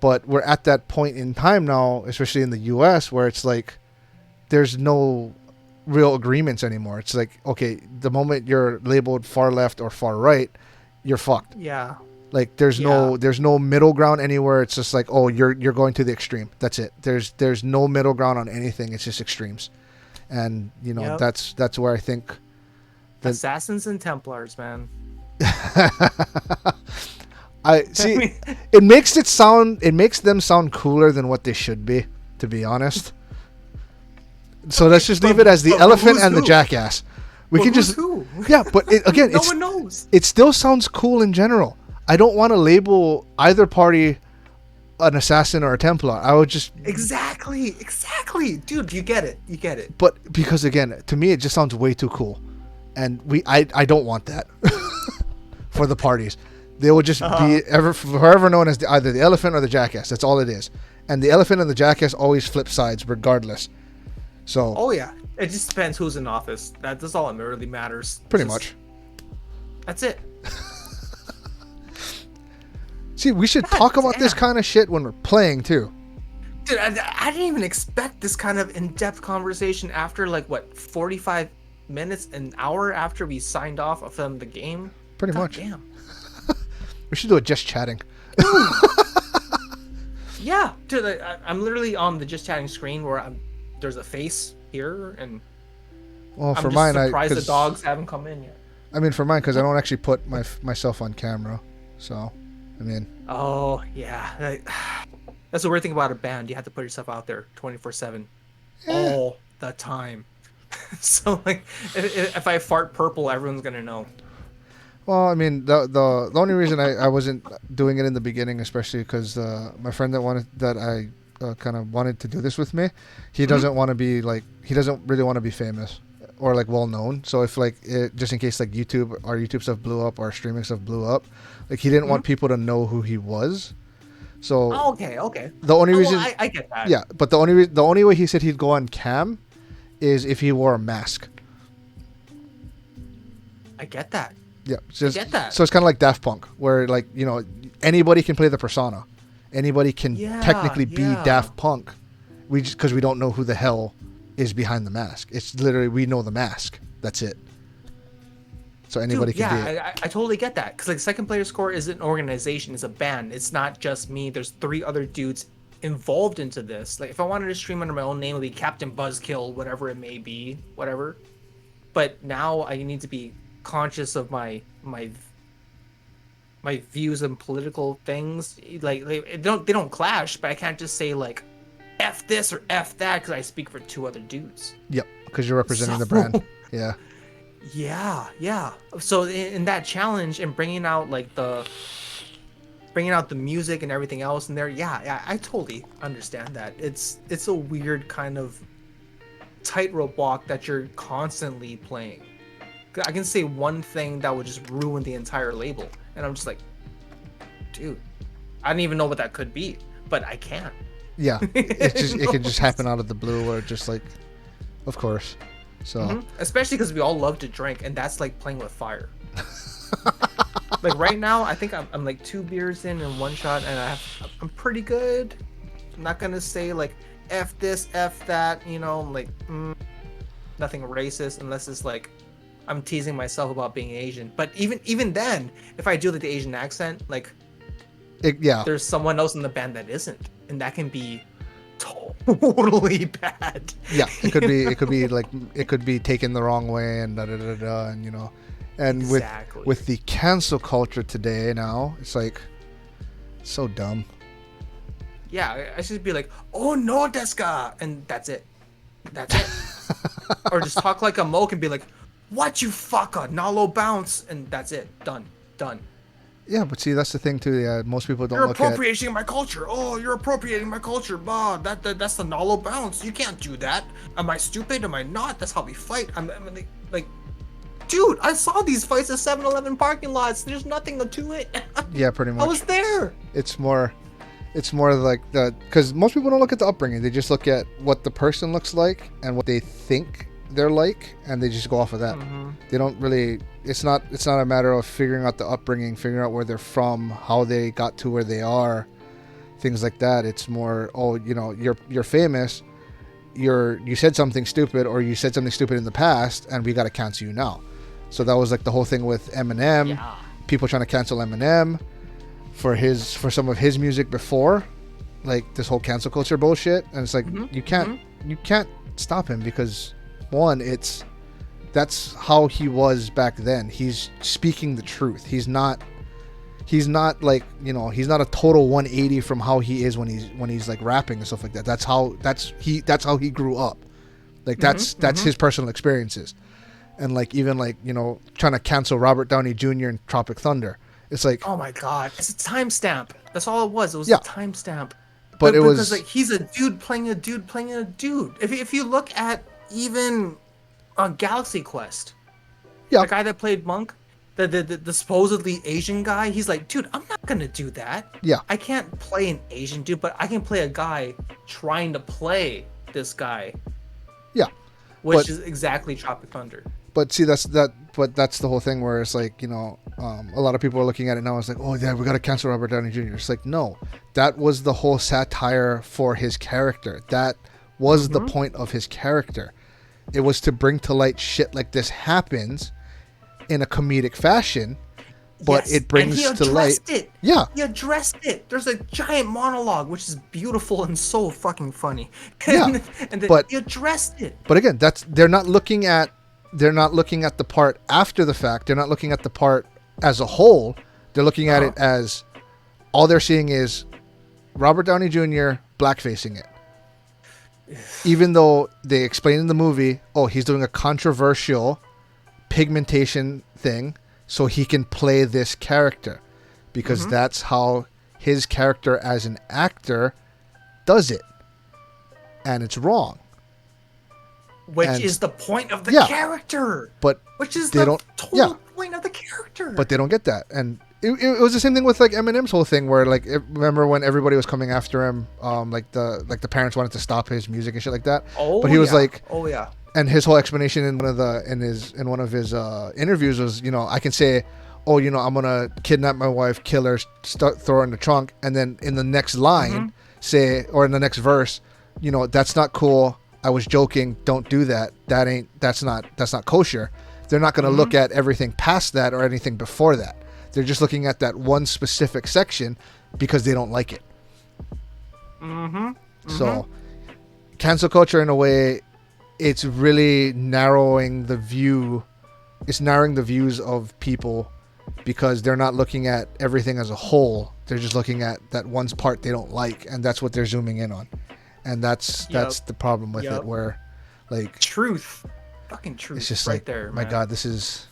Speaker 1: but we're at that point in time now, especially in the US, where it's like there's no real agreements anymore. It's like, okay, the moment you're labeled far left or far right, you're fucked.
Speaker 2: Yeah.
Speaker 1: Like there's no middle ground anywhere. It's just like, oh, you're going to the extreme. That's it. There's no middle ground on anything. It's just extremes, and that's where I think
Speaker 2: Assassins and Templars, man.
Speaker 1: I see. It makes them sound cooler than what they should be, to be honest. So let's just leave it as the elephant and the jackass. We can just yeah, but again,
Speaker 2: no one knows.
Speaker 1: It still sounds cool in general. I don't want to label either party an assassin or a Templar. I would just
Speaker 2: exactly, dude. You get it.
Speaker 1: But because again, to me, it just sounds way too cool, and I don't want that for the parties. They will just be forever known as either the elephant or the jackass. That's all it is, and the elephant and the jackass always flip sides regardless. So
Speaker 2: oh yeah, it just depends who's in office. That's all that really matters.
Speaker 1: Pretty much.
Speaker 2: That's it.
Speaker 1: See, we should talk about this kind of shit when we're playing too.
Speaker 2: Dude, I didn't even expect this kind of in-depth conversation after 45 minutes, an hour after we signed off from the game.
Speaker 1: Pretty much.
Speaker 2: Damn.
Speaker 1: We should do it just chatting.
Speaker 2: Yeah, dude, I'm literally on the just chatting screen where there's a face here, and
Speaker 1: well, for
Speaker 2: I'm just
Speaker 1: mine,
Speaker 2: surprised the dogs haven't come in yet.
Speaker 1: I mean, for mine, because I don't actually put myself on camera, so I mean.
Speaker 2: Oh yeah, that's the weird thing about a band. You have to put yourself out there 24/7, all the time. So if I fart purple, everyone's gonna know.
Speaker 1: Well, I mean, the only reason I wasn't doing it in the beginning, especially because my friend that I kind of wanted to do this with me, he doesn't want to be he doesn't really want to be famous or well known. So if just in case our YouTube stuff blew up, or our streaming stuff blew up, he didn't want people to know who he was. So
Speaker 2: okay.
Speaker 1: The only reason
Speaker 2: I get that.
Speaker 1: Yeah, but the only way he said he'd go on cam is if he wore a mask.
Speaker 2: I get that.
Speaker 1: Yeah,
Speaker 2: I get that.
Speaker 1: So it's kind of like Daft Punk, where anybody can play the persona, anybody can technically be Daft Punk. Because we don't know who the hell is behind the mask. It's literally we know the mask. That's it. So anybody can be it.
Speaker 2: I totally get that. Because Second Player Score is an organization, it's a band. It's not just me. There's 3 other dudes involved into this. If I wanted to stream under my own name, it would be Captain Buzzkill, whatever it may be, whatever. But now I need to be conscious of my views on political things. They don't clash, but I can't just say F this or F that because I speak for 2 other dudes.
Speaker 1: Yep, because you're representing the brand. Yeah.
Speaker 2: Yeah. So in that challenge and bringing out the music and everything else in there, I totally understand that. It's a weird kind of tightrope walk that you're constantly playing. I can say one thing that would just ruin the entire label, and I'm just like, dude, I don't even know what that could be, but I can't.
Speaker 1: Yeah, it can just happen out of the blue, or just of course. So
Speaker 2: especially because we all love to drink, and that's like playing with fire. Right now, I think I'm 2 beers in and 1 shot, and I'm pretty good. I'm not gonna say F this, F that, nothing racist, unless it's I'm teasing myself about being Asian. But even then, if I do the Asian accent, there's someone else in the band that isn't, and that can be totally bad.
Speaker 1: Yeah, it could be taken the wrong way, and and and
Speaker 2: exactly.
Speaker 1: with the cancel culture today now, it's so dumb.
Speaker 2: Yeah, I should be oh no, deska, and that's it. Or just talk like a moke and be what you fucker, Nalo bounce, and that's it. Done.
Speaker 1: Yeah, but see, that's the thing too. Yeah, most people don't
Speaker 2: You're
Speaker 1: look at.
Speaker 2: appropriating my culture. Oh, you're appropriating my culture. Bah, that's the Nalo bounce. You can't do that. Am I stupid? Am I not? That's how we fight. I'm dude, I saw these fights at 7-Eleven parking lots. There's nothing to it.
Speaker 1: Yeah, pretty much.
Speaker 2: I was there.
Speaker 1: It's more because most people don't look at the upbringing. They just look at what the person looks like and what they think they're like, and they just go off of that. They don't really. It's not a matter of figuring out the upbringing, figuring out where they're from, how they got to where they are, things like that. It's more, you're famous, you said something stupid, or you said something stupid in the past, and we got to cancel you now. So that was the whole thing with Eminem.
Speaker 2: Yeah.
Speaker 1: People trying to cancel Eminem. for some of his music before, like this whole cancel culture bullshit, and it's like you can't stop him because one, that's how he was back then. He's speaking the truth. He's not like, you know, he's not a total 180 from how he is when he's like rapping and stuff like that. That's how he grew up. Like that's his personal experiences. And like even like, you know, trying to cancel Robert Downey Jr. in Tropic Thunder. It's like,
Speaker 2: oh my god, it's a timestamp. That's all it was. It was a timestamp.
Speaker 1: But it was
Speaker 2: because like he's a dude playing a dude playing a dude. If you look at even on Galaxy Quest, the guy that played Monk, the supposedly Asian guy, he's like, dude, I'm not gonna do that.
Speaker 1: Yeah.
Speaker 2: I can't play an Asian dude, but I can play a guy trying to play this guy.
Speaker 1: Yeah.
Speaker 2: Which is exactly Tropic Thunder.
Speaker 1: But see, that's the whole thing where it's like, you know, a lot of people are looking at it now. It's like, oh yeah, we got to cancel Robert Downey Jr. It's like, no, that was the whole satire for his character. That was the point of his character. It was to bring to light shit like this happens in a comedic fashion, but it brings to light.
Speaker 2: It.
Speaker 1: Yeah,
Speaker 2: he addressed it. There's a giant monologue, which is beautiful and so fucking funny.
Speaker 1: But
Speaker 2: he addressed it.
Speaker 1: But again, they're not looking at the part after the fact. They're not looking at the part as a whole. They're looking at it as all they're seeing is Robert Downey Jr. blackfacing it. Even though they explain in the movie, oh, he's doing a controversial pigmentation thing so he can play this character because that's how his character as an actor does it. And it's wrong.
Speaker 2: Which is the point of the character.
Speaker 1: But
Speaker 2: which is the total point of the character.
Speaker 1: But they don't get that. And it was the same thing with like Eminem's whole thing where like remember when everybody was coming after him, like the parents wanted to stop his music and shit like that.
Speaker 2: Oh,
Speaker 1: but he was like,
Speaker 2: oh yeah.
Speaker 1: And his whole explanation in one of his interviews was, you know, I can say, oh, you know, I'm gonna kidnap my wife, kill her, throw her in the trunk, and then in the next line say, or in the next verse, you know, that's not cool. I was joking. Don't do that. That's not kosher. They're not going to look at everything past that or anything before that. They're just looking at that one specific section because they don't like it. So, cancel culture in a way, it's really narrowing the view. It's narrowing the views of people because they're not looking at everything as a whole. They're just looking at that one part they don't like, and that's what they're zooming in on. And that's the problem with it, where like
Speaker 2: fucking truth.
Speaker 1: It's just
Speaker 2: right
Speaker 1: like,
Speaker 2: there,
Speaker 1: my
Speaker 2: man.
Speaker 1: God, this is.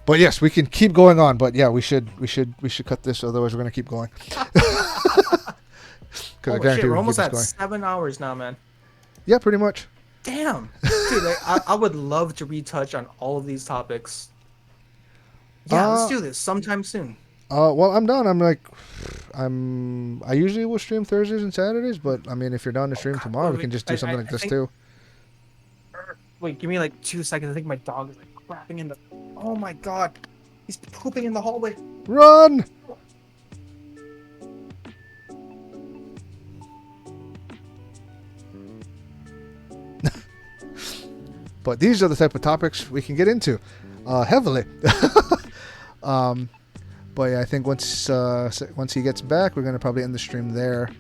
Speaker 1: But yes, we can keep going on. But yeah, we should cut this, otherwise we're gonna keep going.
Speaker 2: Oh shit, we're almost at 7 hours now, man.
Speaker 1: Yeah, pretty much.
Speaker 2: Damn, dude, I would love to retouch on all of these topics. Yeah, let's do this sometime soon.
Speaker 1: Well, I'm down. I usually will stream Thursdays and Saturdays, but I mean, if you're down to stream tomorrow, we can just do something like this too.
Speaker 2: Wait, give me like 2 seconds. I think my dog is like crapping in the. Oh my god, he's pooping in the hallway.
Speaker 1: Run! But these are the type of topics we can get into heavily. But yeah, I think once he gets back, we're gonna probably end the stream there.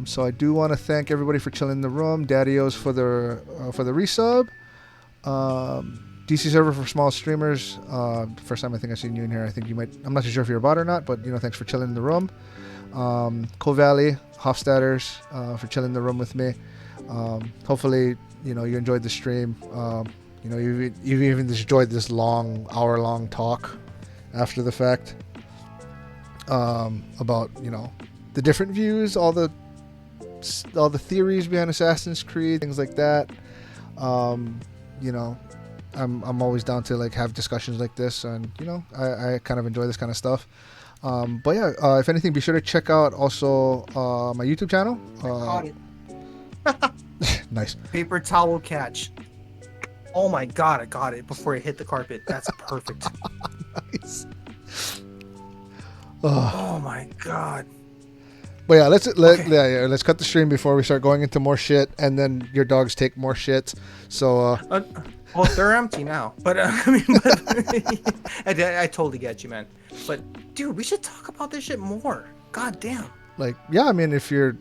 Speaker 1: So I do want to thank everybody for chilling in the room. Daddy-O's for the resub. DC server for small streamers. First time I think I've seen you in here. I think you might. I'm not too sure if you're a bot or not, but you know, thanks for chilling in the room. Co Valley, Hofstadters for chilling in the room with me. Hopefully, you know, you enjoyed the stream. You know, you even enjoyed this hour-long talk after the fact about, you know, the different views, all the theories behind Assassin's Creed, things like that. You know, I'm always down to like have discussions like this, and you know, I kind of enjoy this kind of stuff. But yeah, if anything, be sure to check out also my YouTube channel. Nice.
Speaker 2: Paper towel catch. Oh my god, I got it before it hit the carpet. That's perfect.
Speaker 1: Nice.
Speaker 2: Oh my god.
Speaker 1: But yeah, let's cut the stream before we start going into more shit, and then your dogs take more shit. So
Speaker 2: Well, they're empty now. But I mean, I totally get you, man. But dude, we should talk about this shit more. God damn.
Speaker 1: Like, yeah, I mean, if you're,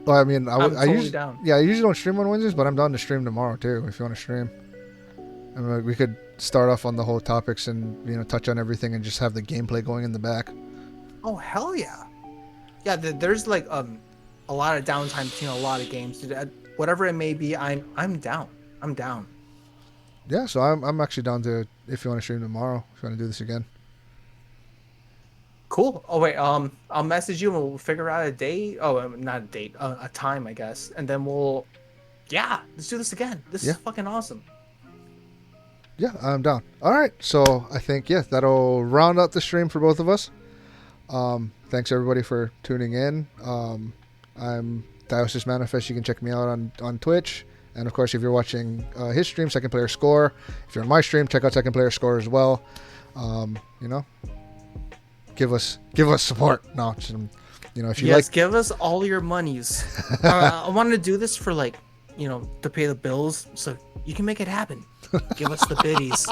Speaker 1: well, I mean,
Speaker 2: I'm
Speaker 1: I
Speaker 2: totally
Speaker 1: usually,
Speaker 2: down.
Speaker 1: yeah, I usually don't stream on Wednesdays, but I'm down to stream tomorrow too. If you want to stream, I mean, like, we could start off on the whole topics and touch on everything and just have the gameplay going in the back.
Speaker 2: Oh hell yeah. Yeah, there's like a lot of downtime between a lot of games. Dude, whatever it may be, I'm down. I'm down.
Speaker 1: Yeah, so I'm actually down to if you want to stream tomorrow. If you want to do this again.
Speaker 2: Cool. Oh wait, I'll message you and we'll figure out a date. Oh, not a date, a time, I guess, and then yeah, let's do this again. This
Speaker 1: Yeah.
Speaker 2: is fucking awesome.
Speaker 1: Yeah, I'm down. All right, so I think that'll round out the stream for both of us. Thanks everybody for tuning in. I'm Diosis Manifest. You can check me out on Twitch, and of course, if you're watching his stream, Second Player Score. If you're on my stream, check out Second Player Score as well. Give us support. No, just, if you
Speaker 2: Yes, give us all your monies. I wanted to do this for to pay the bills, so you can make it happen. Give us the biddies.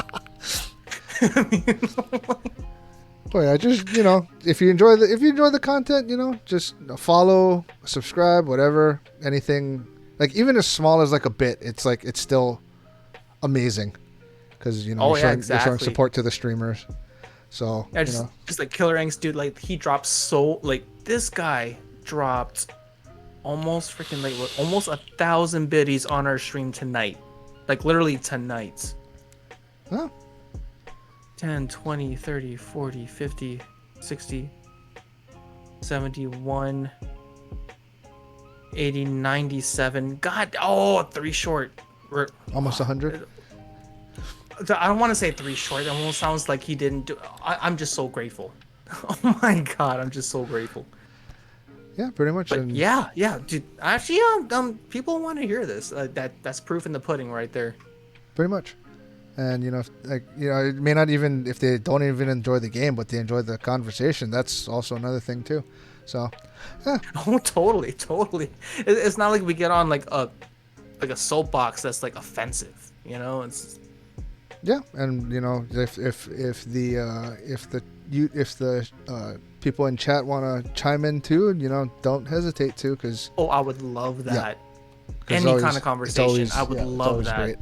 Speaker 1: Oh yeah, just if you enjoy the content, just follow, subscribe, whatever, anything, like even as small as like a bit, it's still amazing because
Speaker 2: Oh, yeah,
Speaker 1: you're showing
Speaker 2: exactly.
Speaker 1: support to the streamers. So
Speaker 2: Yeah, just like Killer Angst, dude. Like he dropped this guy dropped almost freaking almost 1,000 biddies on our stream tonight, like literally tonight.
Speaker 1: Huh?
Speaker 2: 10, 20, 30, 40, 50, 60, 71, 80, 97. God, oh, 3 short. We're
Speaker 1: almost 100.
Speaker 2: I don't want to say 3 short. It almost sounds like he didn't do. I'm just so grateful. Oh my god, I'm just so grateful.
Speaker 1: Yeah, pretty much.
Speaker 2: But yeah, dude. Actually, people want to hear this. That's proof in the pudding right there.
Speaker 1: Pretty much. And it may not even, if they don't even enjoy the game, but they enjoy the conversation. That's also another thing too. So, yeah.
Speaker 2: Oh, totally. It's not like we get on like a soapbox that's like offensive. It's.
Speaker 1: Yeah, and if the people in chat want to chime in too, don't hesitate to, because
Speaker 2: Oh, I would love that.
Speaker 1: Yeah,
Speaker 2: Any kind of conversation, I would love that.
Speaker 1: Great.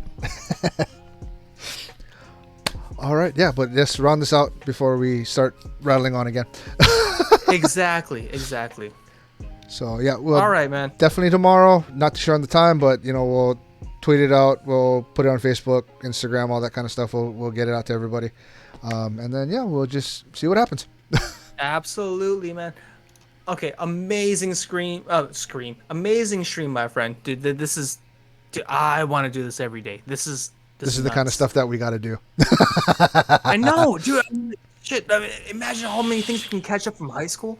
Speaker 1: All right, yeah, but let's round this out before we start rattling on again.
Speaker 2: Exactly.
Speaker 1: So yeah, well,
Speaker 2: all right, man.
Speaker 1: Definitely tomorrow. Not too sure on the time, but we'll tweet it out. We'll put it on Facebook, Instagram, all that kind of stuff. We'll get it out to everybody, and then we'll just see what happens.
Speaker 2: Absolutely, man. Okay, amazing amazing stream, my friend. Dude, I want to do this every day. This is
Speaker 1: the kind of stuff that we got to do.
Speaker 2: I know, dude. Shit, imagine how many things we can catch up from high school,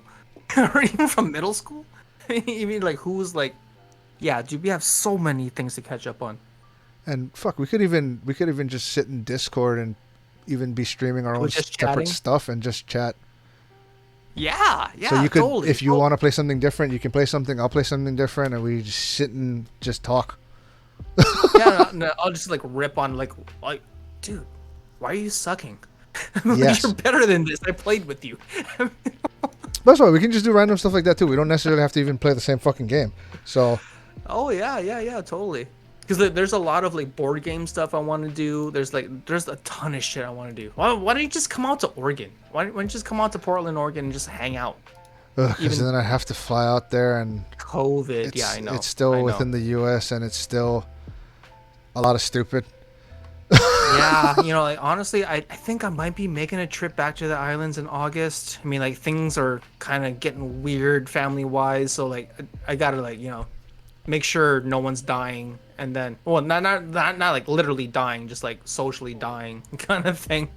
Speaker 2: or even from middle school. You mean yeah, dude, we have so many things to catch up on.
Speaker 1: And fuck, we could even just sit in Discord and even be streaming our own separate stuff and just chat.
Speaker 2: Yeah.
Speaker 1: So you could,
Speaker 2: totally,
Speaker 1: if you want to play something different, you can play something. I'll play something different, and we just sit and just talk.
Speaker 2: Yeah, no, I'll just rip on dude, why are you sucking?
Speaker 1: Yes.
Speaker 2: You're better than this. I played with you.
Speaker 1: That's why we can just do random stuff like that too. We don't necessarily have to even play the same fucking game. So.
Speaker 2: Oh yeah, totally. Because there's a lot of board game stuff I want to do. There's a ton of shit I want to do. Why don't you just come out to Oregon? Why don't you just come out to Portland, Oregon, and just hang out?
Speaker 1: Because then I have to fly out there, and
Speaker 2: COVID. Yeah, I know.
Speaker 1: It's still within the U.S. and it's still a lot of stupid.
Speaker 2: Yeah, honestly, I think I might be making a trip back to the islands in August. I mean, things are kind of getting weird family-wise, so I gotta make sure no one's dying, and then not literally dying, just socially dying kind of thing.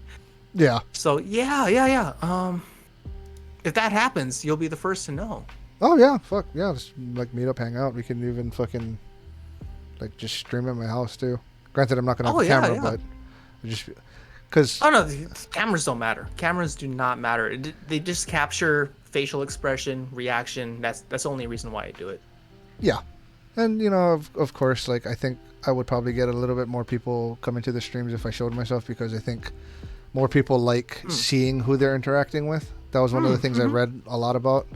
Speaker 1: Yeah.
Speaker 2: So yeah. If that happens, you'll be the first to know.
Speaker 1: Oh yeah, fuck yeah, just meet up, hang out. We can even fucking just stream at my house too. Granted, I'm not gonna have a camera, but just because.
Speaker 2: Oh no, the cameras don't matter. Cameras do not matter. They just capture facial expression, reaction. That's the only reason why I do it.
Speaker 1: Yeah. And of course, I think I would probably get a little bit more people coming to the streams if I showed myself, because I think more people like seeing who they're interacting with. That was one of the things I read a lot about.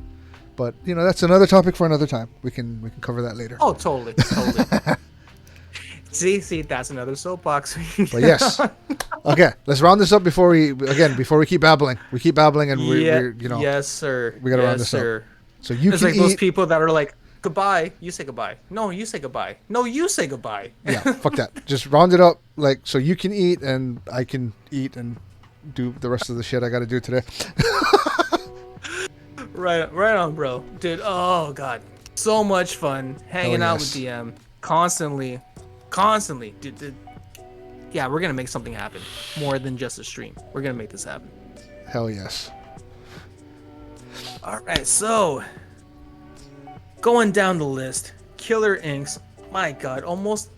Speaker 1: But that's another topic for another time. We can cover that later.
Speaker 2: Oh, totally. See, that's another soapbox.
Speaker 1: But yes. Okay, let's round this up before we keep babbling. We keep babbling and we're
Speaker 2: Yes, sir.
Speaker 1: We gotta round this up. So you
Speaker 2: it's
Speaker 1: can
Speaker 2: like
Speaker 1: eat.
Speaker 2: Those people that are like, goodbye. You say goodbye. No, you say goodbye. No, you say goodbye.
Speaker 1: Yeah, fuck that. Just round it up, like, so you can eat and I can eat and do the rest of the shit I got to do today.
Speaker 2: Right on, bro. Dude, oh god, so much fun hanging out with DM constantly. Dude. Yeah, we're gonna make something happen. More than just a stream. We're gonna make this happen.
Speaker 1: Hell yes.
Speaker 2: All right, so going down the list, Killer Inks. My god, almost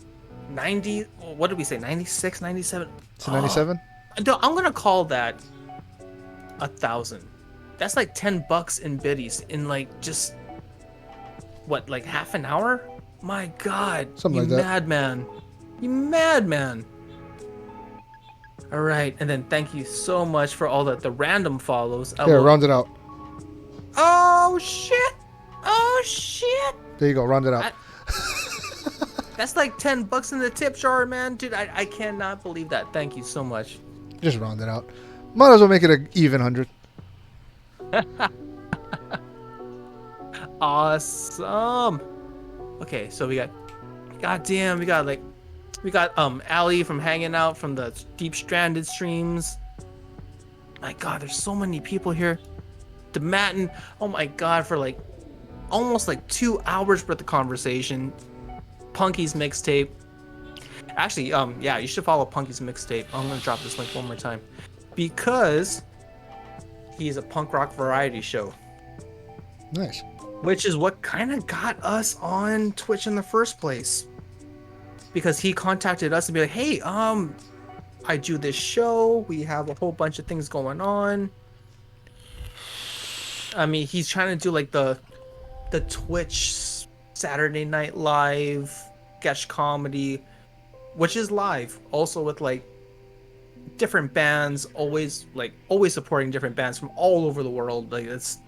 Speaker 2: 90. What did we say? 96, 97.
Speaker 1: It's 97.
Speaker 2: I'm gonna call that 1,000. That's like $10 in biddies in like just what, like half an hour? My god,
Speaker 1: something like that.
Speaker 2: You madman. All right, and then thank you so much for all the random follows.
Speaker 1: Round it out.
Speaker 2: Oh shit!
Speaker 1: There you go, round it out.
Speaker 2: That's like $10 in the tip jar, man. Dude, I cannot believe that. Thank you so much.
Speaker 1: Just round it out. Might as well make it an even 100.
Speaker 2: Awesome. Okay, so we got Ali from hanging out from the Deep Stranded streams. My god, there's so many people here. The Matin, oh my god, for like almost like 2 hours worth of conversation. Punky's mixtape. Actually, yeah, you should follow Punky's mixtape. I'm gonna drop this link one more time because he's a punk rock variety show.
Speaker 1: Nice.
Speaker 2: Which is what kind of got us on Twitch in the first place. Because he contacted us and be like, hey, I do this show. We have a whole bunch of things going on. I mean, he's trying to do like the Twitch Saturday Night Live sketch comedy, which is live, also with like different bands, always supporting different bands from all over the world. Like this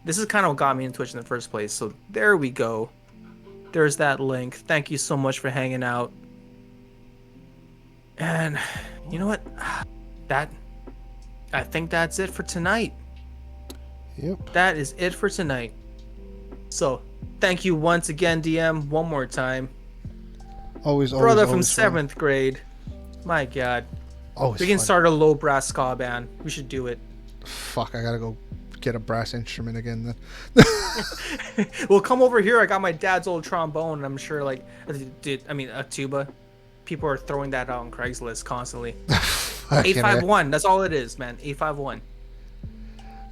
Speaker 2: is kind of what got me into Twitch in the first place. So there we go. There's that link. Thank you so much for hanging out. And you know what? I think that's it for tonight.
Speaker 1: Yep.
Speaker 2: That is it for tonight. So thank you once again, DM, one more time.
Speaker 1: Always,
Speaker 2: brother from
Speaker 1: always
Speaker 2: 7th grade. My god.
Speaker 1: Always
Speaker 2: we can
Speaker 1: fun.
Speaker 2: start a low brass ska band. We should do it.
Speaker 1: Fuck, I gotta go get a brass instrument again then.
Speaker 2: Well, come over here. I got my dad's old trombone, and I'm sure, like, a tuba. People are throwing that out on Craigslist constantly. 851. That's all it is, man. 851.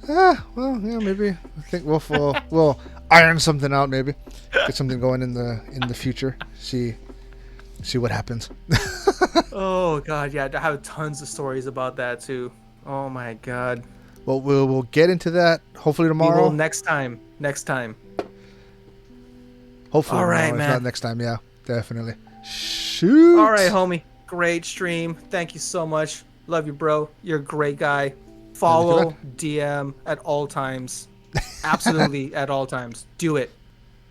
Speaker 1: Well, yeah, maybe. I think we'll iron something out. Maybe get something going in the future. See what happens.
Speaker 2: Oh god, yeah. I have tons of stories about that too. Oh my god.
Speaker 1: Well, we'll get into that hopefully tomorrow.
Speaker 2: We will next time.
Speaker 1: Hopefully.
Speaker 2: All right,
Speaker 1: tomorrow,
Speaker 2: man.
Speaker 1: if not next time, yeah, definitely. Shoot.
Speaker 2: All right, homie. Great stream. Thank you so much. Love you, bro. You're a great guy. Follow DM at all times. Absolutely at all times. Do it.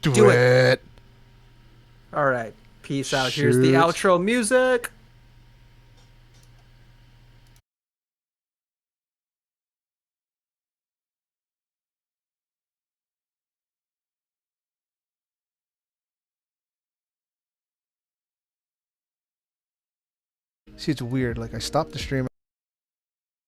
Speaker 1: Do it.
Speaker 2: All right. Peace out. Here's the outro music.
Speaker 1: See, it's weird. Like, I stopped the stream